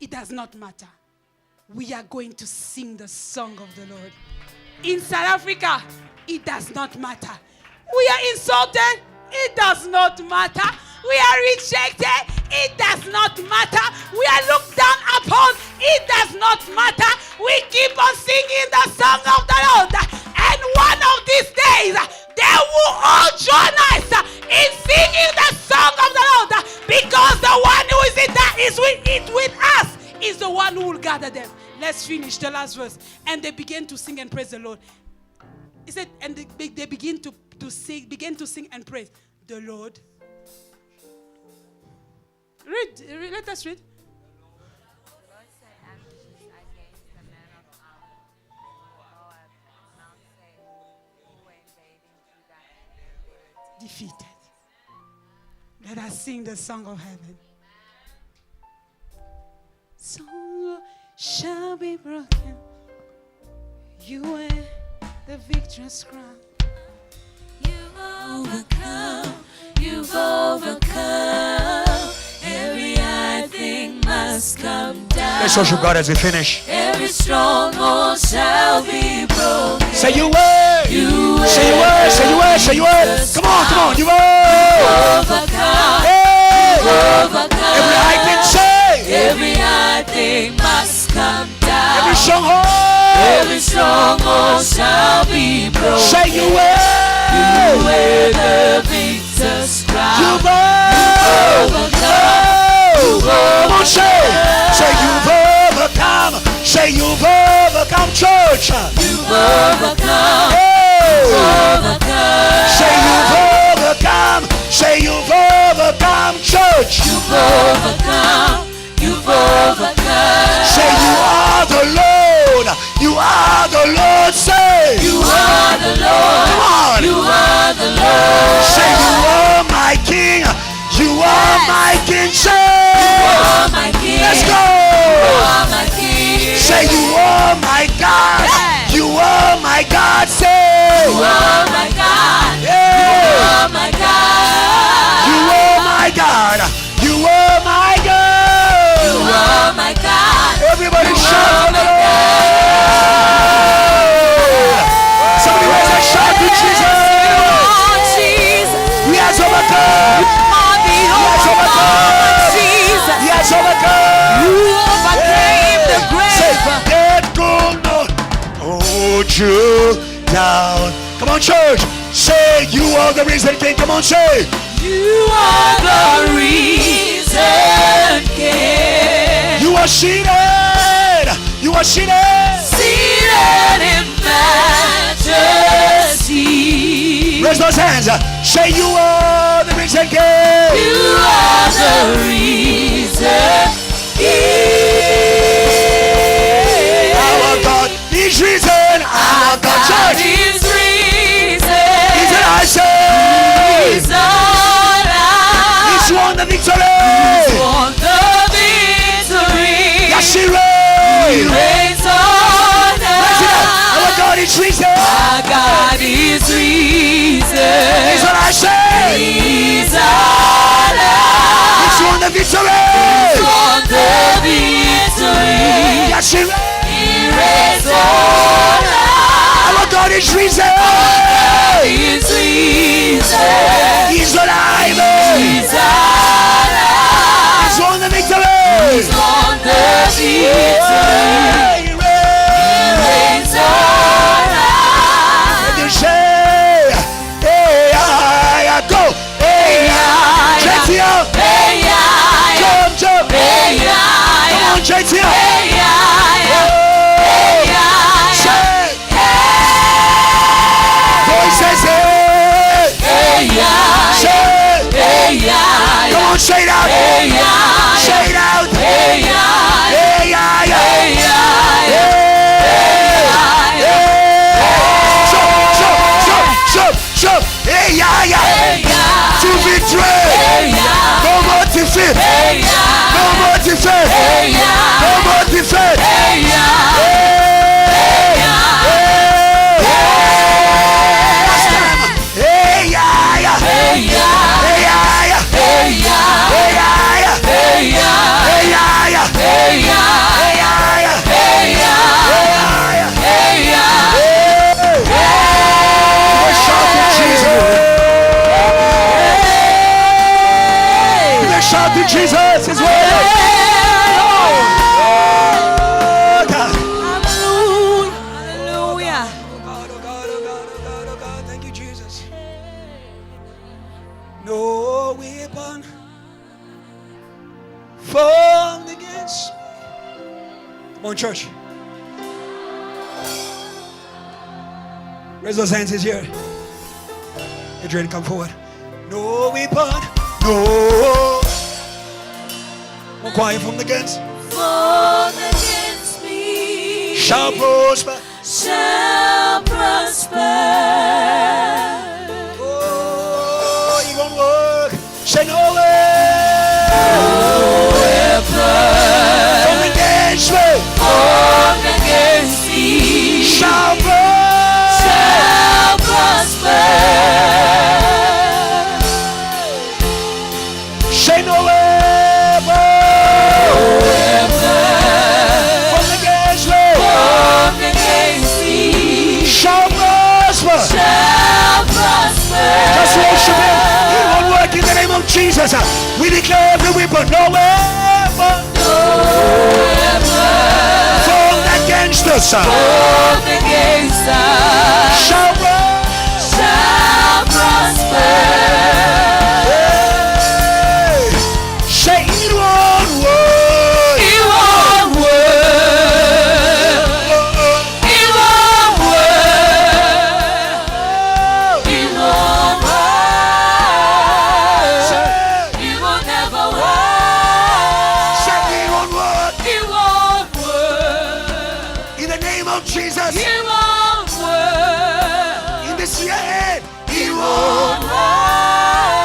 It does not matter. We are going to sing the song of the Lord. In South Africa, it does not matter. We are insulted. It does not matter. We are rejected. It does not matter. We are looked down upon. It does not matter. We keep on singing the song of the Lord. And one of these days, they will all join us in singing the song of the Lord. Because the one who is with us is the one who will gather them. Let's finish the last verse. And they began to sing and praise the Lord. He said, and they began to sing and praise the Lord. Read, let us read. Defeated. Let us sing the song of heaven. Song shall be broken. You wear the victor's crown. You've overcome. You've overcome. Every hard thing must come down. Let's worship God as we finish. Every stronghold shall be broken. Say you word. You Say you word. Say you word. Say you word. Come on. You word. overcome. Hey. Overcome. Every high thing say. Every hard thing must come down. Every stronghold. Every stronghold shall be broken. Say you word. You wear the victor's crown. You overcome. Come on, say you've overcome. Say you've overcome, church. You've overcome. Hey. Overcome. Say you've overcome. Say you've overcome, church. You've overcome. You've overcome. Say you are the Lord. You are the Lord. Say you are the Lord. Come on. You are the Lord. Say you are my King. You are my King. Say you are my King. Let's go. You are my King. Say you are my God. Yeah. You are my God. Say you are my God. Yeah. You are my God. You are my God. You are my God. You are my God. Everybody you shout my it. Somebody raise a shout to Jesus. Oh, Jesus. He has overcome. He has overcome. Jesus. He has overcome. You overcame the grave. Say, death could not hold you down. Come on, church. Say, you are the risen King. Come on, say. You are the reason, King. You are seated. You are seated. Seated in majesty. Raise those hands. Say, you are the risen King. You are the reason, King. Our God is risen. Our God, church. is risen. Is it I say? He's alive. He's won the victory. Won the victory. Yes, he He reigns. reigns on high. Our God is risen. Our God is risen. Is what I say. He's alive. Yes, He reigns. He reigns on high. Our God is risen. He's risen. He's alive. He's alive. He's won the victory. He's won the victory. He reigns. Reigns on high. And you say, hey, I go. Hey, I, JTL. hey, I, Jump, jump. hey, Come I, on, JTL. hey, I, hey, I, Say. hey, Voices, hey. hey, I, Say. hey, I, Come on, say it out. hey, I, Say it out. hey, I, Hey, yeah, yeah. hey, I, Jump. Hey, yeah, yeah. hey, I, To victory. hey, I, No more defeat. hey, I, No more defeat. hey, I, No more defeat. hey, I, Last time. Hey, yeah, yeah. hey, I, Hey, yeah, yeah. hey, I, Hey, yeah, yeah. hey, I, Hey, yeah, yeah. hey, I, Hey, yeah, yeah. hey, I, Hey, yeah. hey, I, Let's shout to Jesus. Let's shout to Jesus. His word. Oh, God. Hallelujah. Oh God, oh God, oh God, oh God, oh God. Thank you, Jesus. No weapon formed against me. Come on, church. Raise those hands. He's here. Adrian, come forward. No weapon, no. More quiet from the guns. Formed against me Shall prosper. shall prosper. Oh, it won't work. Say no way. Weapon From against me. formed against me Shall prosper. shall prosper. Say no way. From against me. Formed against me Shall prosper. shall prosper. Just worship Him. It won't work in the name of Jesus. We declare every weapon. No weapon formed against us. Formed against us Shall prosper. shall prosper. Say it won't work. It won't work. It won't work. It won't work. It will never work. Say it won't work. It won't work. In the name of Jesus. It won't work. In this year ahead. It It won't. won't work.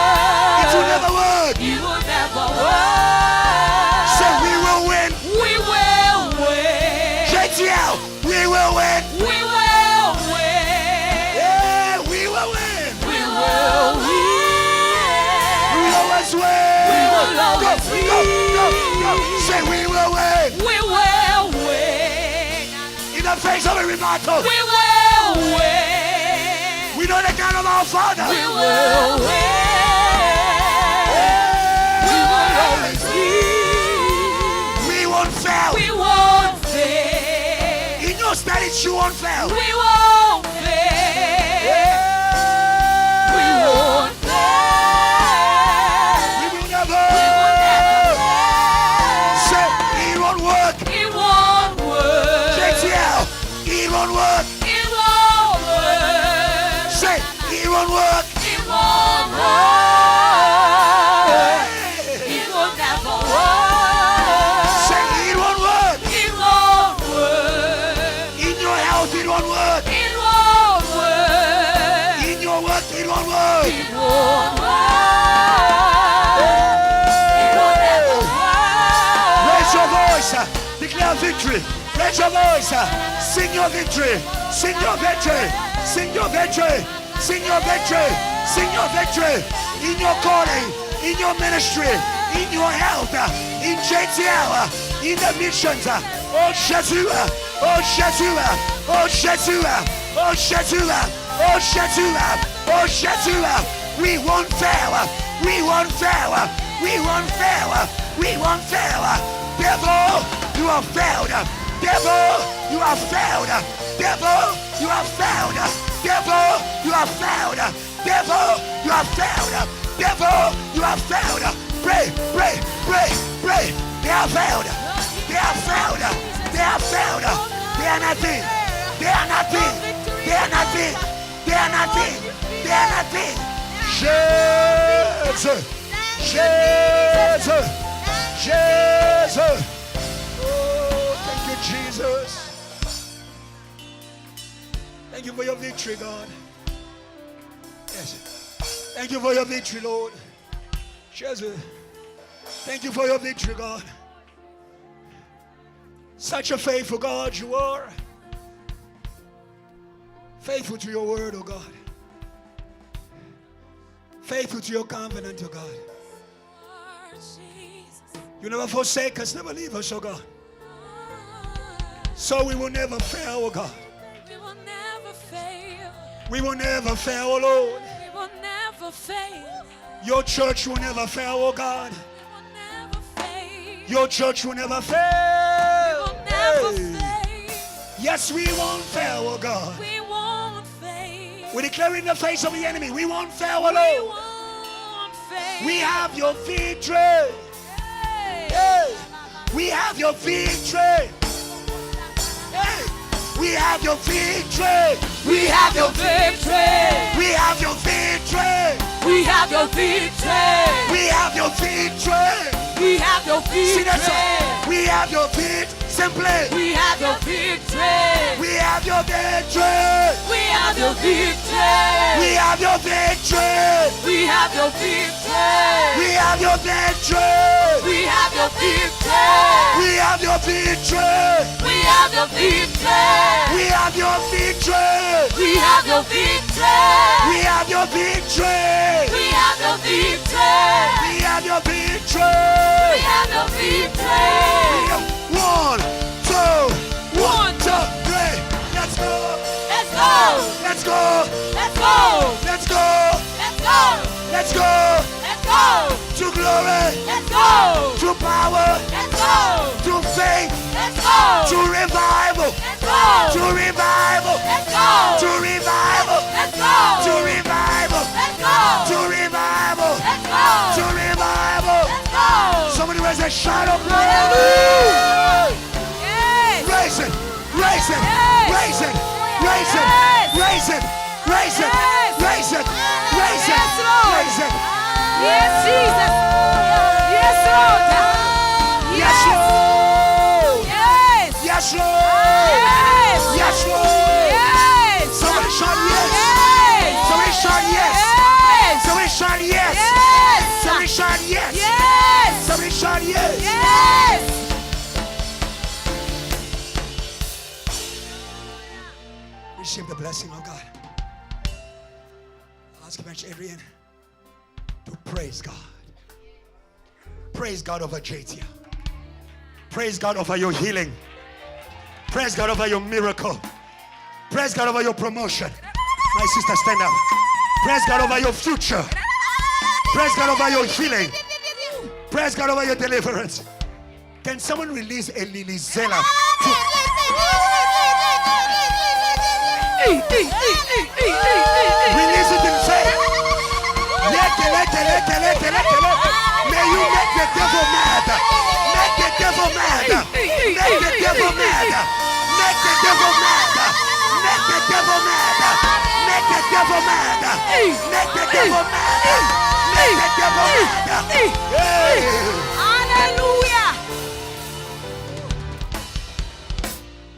It will never work. It will never work. Say we will win. We will win. JTL. We will win. We will win. Yeah, we will win. We will win. We will always win. We will always Go. Say we will win. We will win. In the face of every battle. We will win. We know the God of our Father. We will win. We will always win. We won't fail. We won't fail. In your studies, you won't fail. We won't fail. We won't fail. We will never. We will never Say fail. it won't work. It won't work. JTL. It won't work. It won't work. Say it won't work. It won't work. It will never work. Say it won't work. It won't work. In your health, it won't work. It won't work. In your work, it won't work. It won't work. It will never work. Raise your voice. Declare victory. Raise your voice. Sing your victory. Sing your victory. Sing your victory. Sing your victory. Sing your victory. In your calling. In your ministry. In your health. In JTL. In the missions. Oh Jésus, oh Jésus, oh Jésus, oh Jésus, oh Jésus, oh Jésus. We won't fail, we won't fail, we won't fail, we won't fail. Devil, you have failed. Devil, you have failed. Devil, you have failed. Devil, you have failed. Devil, you have failed. Devil, you have failed. Pray, pray, pray, pray. They have failed. They have failed. They have failed. They are nothing. They are nothing. They are nothing. They are nothing. They are nothing. Jesus. Jesus. Jesus. Oh, thank you, Jesus. Thank you for your victory, God. Yes. Thank you for your victory, Lord. Jesus. Thank you for your victory, God. Such a faithful God you are. Faithful to your word, oh God. Faithful to your covenant, oh God. You never forsake us, never leave us, oh God. So we will never fail, oh God. We will never fail. We will never fail, oh Lord. We will never fail. Your church will never fail, oh God. We will never fail. Your church will never fail. We will never Hey. fail. Yes, we won't fail, oh God. We won't fail. We declare in the face of the enemy, we won't fail, oh We Lord. won't fail. We have your victory. Hey. We have your victory. Hey. We have your victory. We have your victory. We have your victory. We have your victory. We have your victory. We have your See that song? victory. We have your victory. Simply. We have your victory. We have your victory. We have your victory. We have your victory. We have your victory. We have your victory. We have your victory. We have your victory. We have your victory. We have your victory. We have your victory. We have your victory. We have your victory. We have your victory. We have your victory. 1, 2, 1, 2, 3. Let's go. Let's go. Let's go. Let's go. Let's go. Let's go. Let's go. Let's go. To glory. Let's go. To power. Let's go. To faith. Let's go. To revival. Let's go. To revival. Let's go. To revival. Let's go. To revival. Let's go. To revival. Let's go. To revival. Let's go. Somebody raise a shout of Hallelujah. Yes. Raise it. Raise it. Yes. Raise it. Raise it. Yes. Raise it. Raise it. Yes. Raise it. Raise it. Yes, Lord. Raise it. Yes, Jesus. Yes, Lord. Yes, Lord. Yes. Yes, Lord. Yes. Yes, Lord. Yes. Somebody shout yes. Yes. Somebody shout yes. Yes. Somebody shout yes. Yes. Somebody shout yes. Yes. Somebody shout yes. Yes. Receive the blessing of God. Ask Evangeline Adrian to praise God. Praise God over JTL. Praise God over your healing. Praise God over your miracle. Praise God over your promotion. My sister, stand up. Praise God over your future. Praise God over your healing. Praise God over your deliverance. Can someone release a Lilizela? Release it in faith. May you make the devil mad. Make the devil mad. Make the devil mad. Make the devil mad. Make the devil mad. Make the devil mad. Make the devil mad. Make the devil mad. Hey. Hallelujah.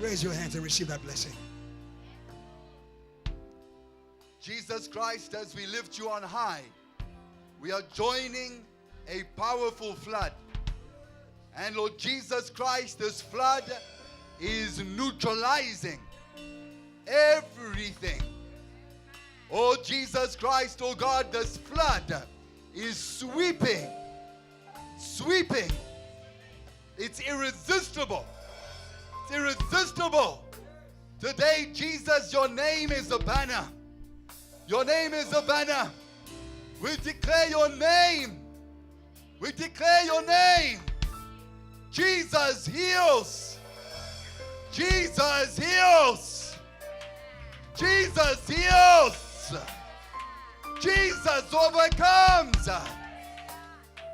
Raise your hands and receive that blessing. Jesus Christ, as we lift you on high, we are joining a powerful flood. And Lord Jesus Christ, this flood is neutralizing everything. Oh Jesus Christ, oh God, this flood is sweeping. It's irresistible. It's irresistible. Today, Jesus, your name is a banner. Your name is a banner. We declare your name. We declare your name. Jesus heals. Jesus heals. Jesus heals. Jesus overcomes.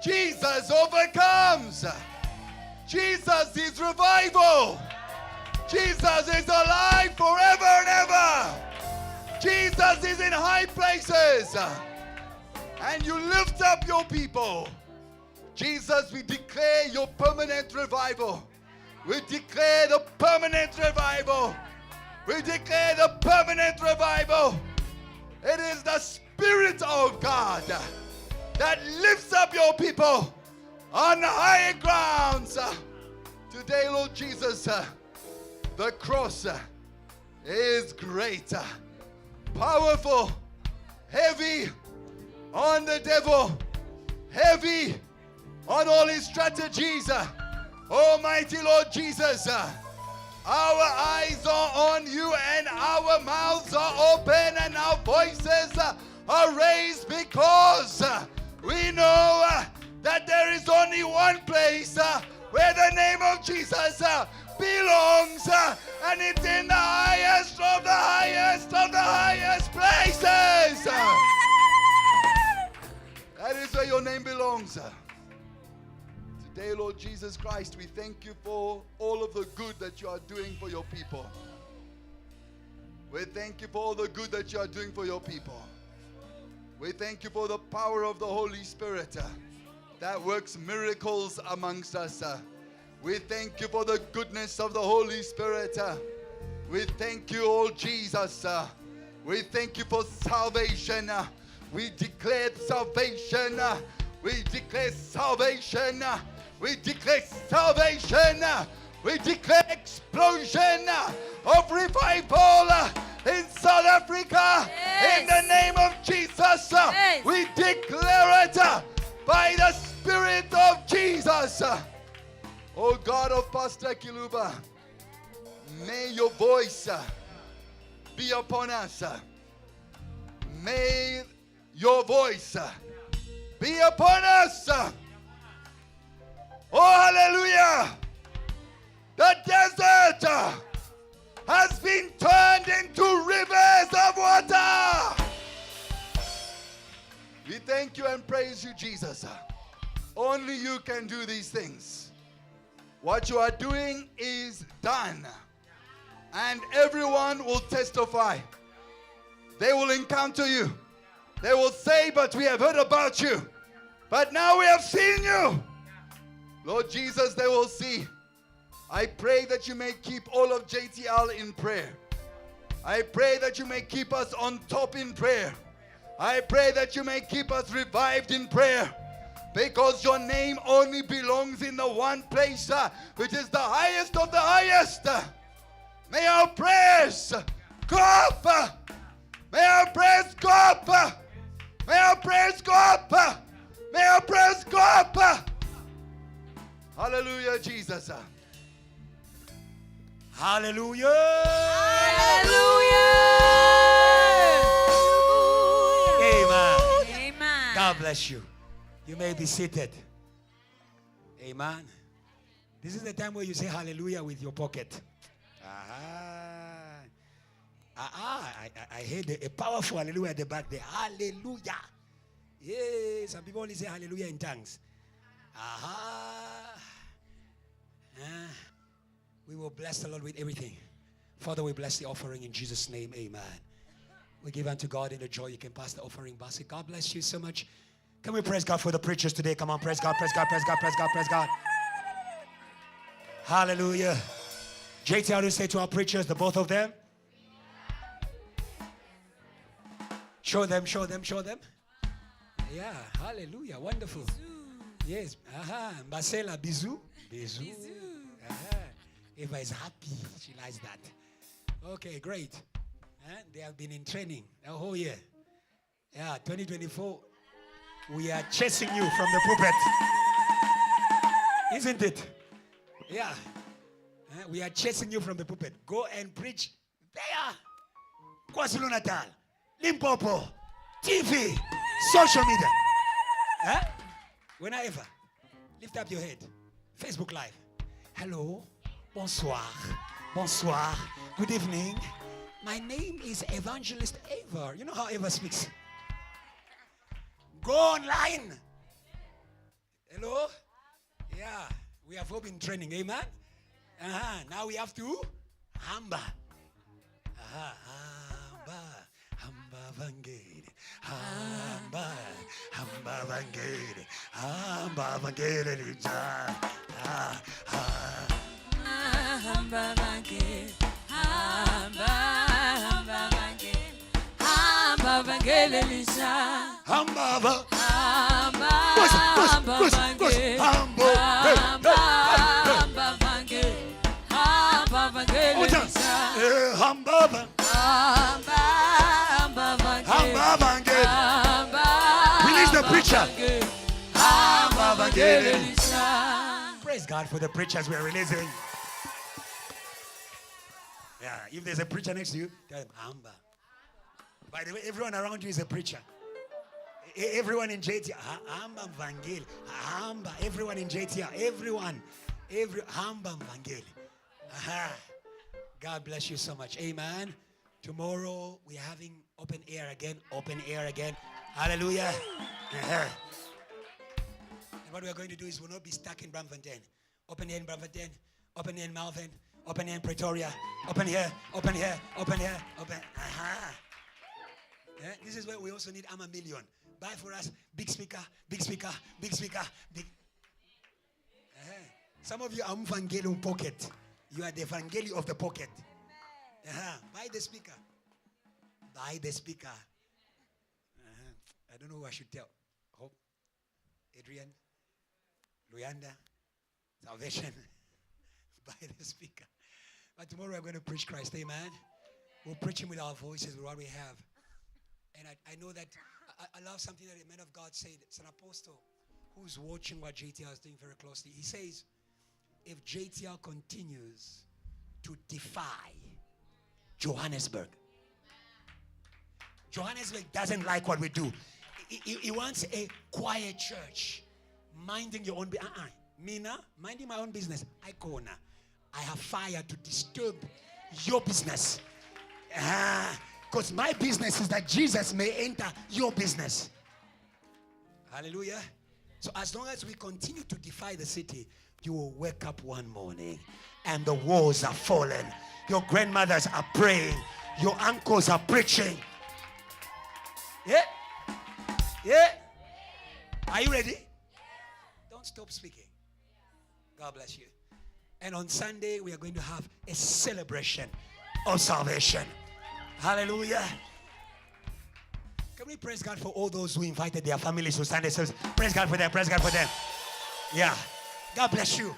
Jesus overcomes. Jesus is revival. Jesus is alive forever and ever. Jesus is in high places. And you lift up your people. Jesus, we declare your permanent revival. We declare the permanent revival. We declare the permanent revival. It is the Spirit of God that lifts up your people on higher grounds. Today, Lord Jesus, the cross is great, powerful, heavy on the devil, heavy on all his strategies. Almighty Lord Jesus, our eyes are on you and our mouths are open and our voices are raised because we know that there is only one place where the name of Jesus belongs, and it's in the highest of the highest of the highest places. That is where your name belongs. Today, Lord Jesus Christ, we thank you for all of the good that you are doing for your people. We thank you for all the good that you are doing for your people. We thank you for the power of the Holy Spirit that works miracles amongst us. We thank you for the goodness of the Holy Spirit. We thank you, oh Jesus. We thank you for salvation. We declare salvation. We declare salvation. We declare salvation. We declare explosion of revival in South Africa. Yes. In the name of Jesus, Yes. we declare it by the Spirit of Jesus. Oh God of Pastor Kiluba, may your voice be upon us. May your voice be upon us. Oh, hallelujah. The desert has been turned into rivers of water. We thank you and praise you, Jesus. Only you can do these things. What you are doing is done. And everyone will testify. They will encounter you. They will say, but we have heard about you. But now we have seen you. Lord Jesus, they will see. I pray that you may keep all of JTL in prayer. I pray that you may keep us on top in prayer. I pray that you may keep us revived in prayer. Because your name only belongs in the one place, which is the highest of the highest. May our prayers go up. May our prayers go up. May our prayers go up. May our prayers go up. Hallelujah, Jesus. Hallelujah. Amen. Amen. God bless you. You may be seated. Amen. This is the time where you say hallelujah with your pocket. I heard a powerful hallelujah at the back there. Hallelujah. Yeah, some people only say hallelujah in tongues. We will bless the Lord with everything. Father, we bless the offering in Jesus' name. Amen. We give unto God in the joy. You can pass the offering basket. God bless you so much. Can we praise God for the preachers today? Come on, praise God, praise God, praise God, praise God, praise God. Hallelujah. JT, how do you say to our preachers, the both of them? Show them, show them, show them. Yeah, hallelujah, wonderful. Yes, Marcela, bisou. Bisou. Eva is happy, she likes that. Okay, great. They have been in training the whole year. Yeah, 2024, we are chasing you from the pulpit. Isn't it? Yeah. We are chasing you from the pulpit. Go and preach there. KwaZulu-Natal, Limpopo, TV, social media. Huh? Whenever. Lift up your head. Facebook Live. Hello. Bonsoir. Bonsoir. Good evening. My name is Evangelist Ava. You know how Ava speaks? Go online. Hello? Yeah. We have all been training. Amen? Now we have to hamba. Hamba. Hamba vangeli. Hamba. Hamba vangeli. Hamba vangeli. Hamba vangeli. Hamba vangeli. Hamba vangeli Lisa. Hamba vangeli. Hamba vangeli. Hamba vangeli. Hamba vangeli Lisa. Hamba vangeli. Release the preacher. Hamba vangeli Lisa. Praise God for the preachers we are releasing. Yeah, if there's a preacher next to you, tell him, Hamba. By the way, everyone around you is a preacher. Everyone in JTR, Hamba Vangeli. Hamba, everyone in JTR, everyone. Hamba Vangeli. God bless you so much. Amen. Tomorrow we're having open air again. Open air again. Hallelujah. And what we're going to do is we'll not be stuck in Braamfontein. Open air in Braamfontein. Open air in Malvern. Open air in Pretoria. Open here. Open here. Open here. Open. Yeah, this is where we also need a million. Buy for us big speaker, big speaker, big speaker, big. Some of you are Evangelium pocket. You are the Evangeli of the pocket. Buy the speaker. Buy the speaker. I don't know who I should tell. Hope, Adrian, Luyanda, Salvation. Buy the speaker. But tomorrow we're going to preach Christ. Amen. We'll preach him with our voices, with what we have. And I know that I love something that the man of God said. It's an apostle who's watching what JTR is doing very closely. He says, if JTR continues to defy Johannesburg doesn't like what we do. He wants a quiet church, minding your own business. Mina, minding my own business. I have fire to disturb your business. Because my business is that Jesus may enter your business. Hallelujah. So as long as we continue to defy the city, you will wake up one morning and the walls are falling. Your grandmothers are praying. Your uncles are preaching. Yeah? Yeah? Are you ready? Don't stop speaking. God bless you. And on Sunday, we are going to have a celebration of salvation. Hallelujah. Can we praise God for all those who invited their families to Sunday service? Praise God for them. Praise God for them. Yeah. God bless you.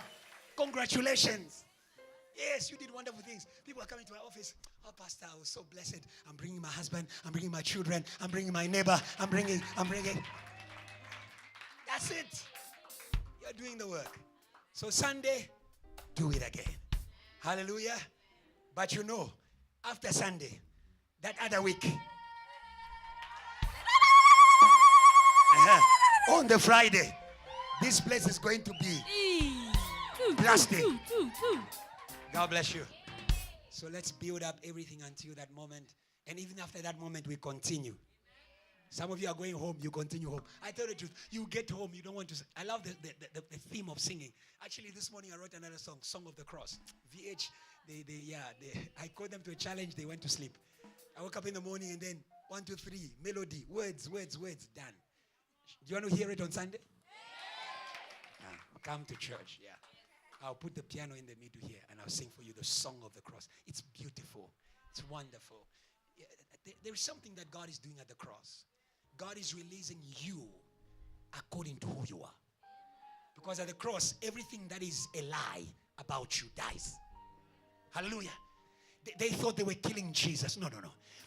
Congratulations. Yes, you did wonderful things. People are coming to my office. Oh, Pastor, I was so blessed. I'm bringing my husband. I'm bringing my children. I'm bringing my neighbor. I'm bringing. That's it. You're doing the work. So Sunday, do it again. Hallelujah. But you know, after Sunday, that other week, on the Friday, this place is going to be blasting. God bless you. So let's build up everything until that moment. And even after that moment, we continue. Some of you are going home, you continue home. I tell the truth, you get home, you don't want to. I love the theme of singing. Actually, this morning I wrote another song, Song of the Cross. VH, I called them to a challenge, they went to sleep. I woke up in the morning and then 1, 2, 3, melody, words, done. Do you want to hear it on Sunday? Come to church, yeah. I'll put the piano in the middle here and I'll sing for you the Song of the Cross. It's beautiful. It's wonderful. Yeah, there is something that God is doing at the cross. God is releasing you according to who you are. Because at the cross, everything that is a lie about you dies. Hallelujah. They thought they were killing Jesus. No.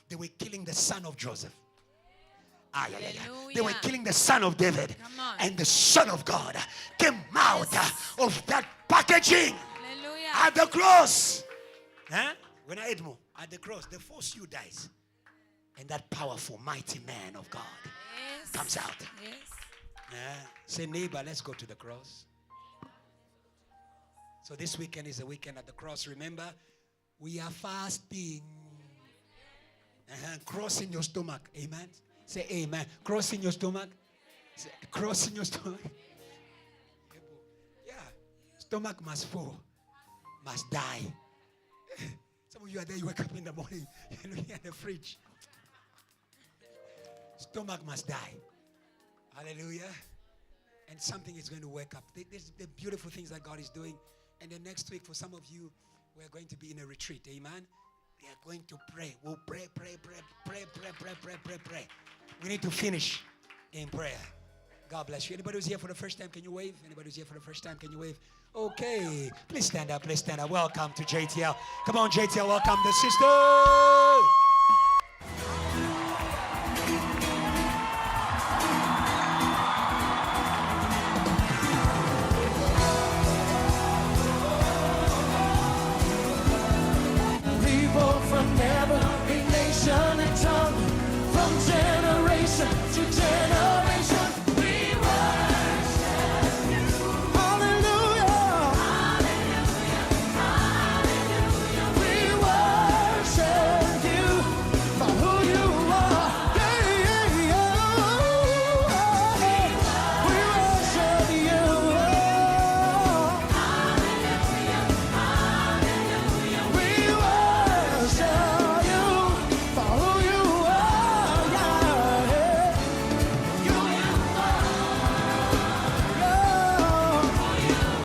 They were killing the son of Joseph. They were killing the son of David. And the Son of God came out of that packaging. Hallelujah. At the cross. Huh? When I Edmo, at the cross, the force you dies. And that powerful, mighty man of God comes out. Say, neighbor, let's go to the cross. So this weekend is a weekend at the cross. Remember, we are fasting. Cross in your stomach. Amen. Say amen. Cross in your stomach. Say, cross in your stomach. Yeah. Stomach must fall. Must die. Some of you are there, you wake up in the morning, you're looking at the fridge. Stomach must die. Hallelujah. And something is going to wake up. There's the beautiful things that God is doing. And then next week, for some of you, we're going to be in a retreat. Amen. We are going to pray. We'll pray. We need to finish in prayer. God bless you. Anybody who's here for the first time, can you wave? Anybody who's here for the first time, can you wave? Okay. Please stand up. Welcome to JTL. Come on, JTL. Welcome the sister.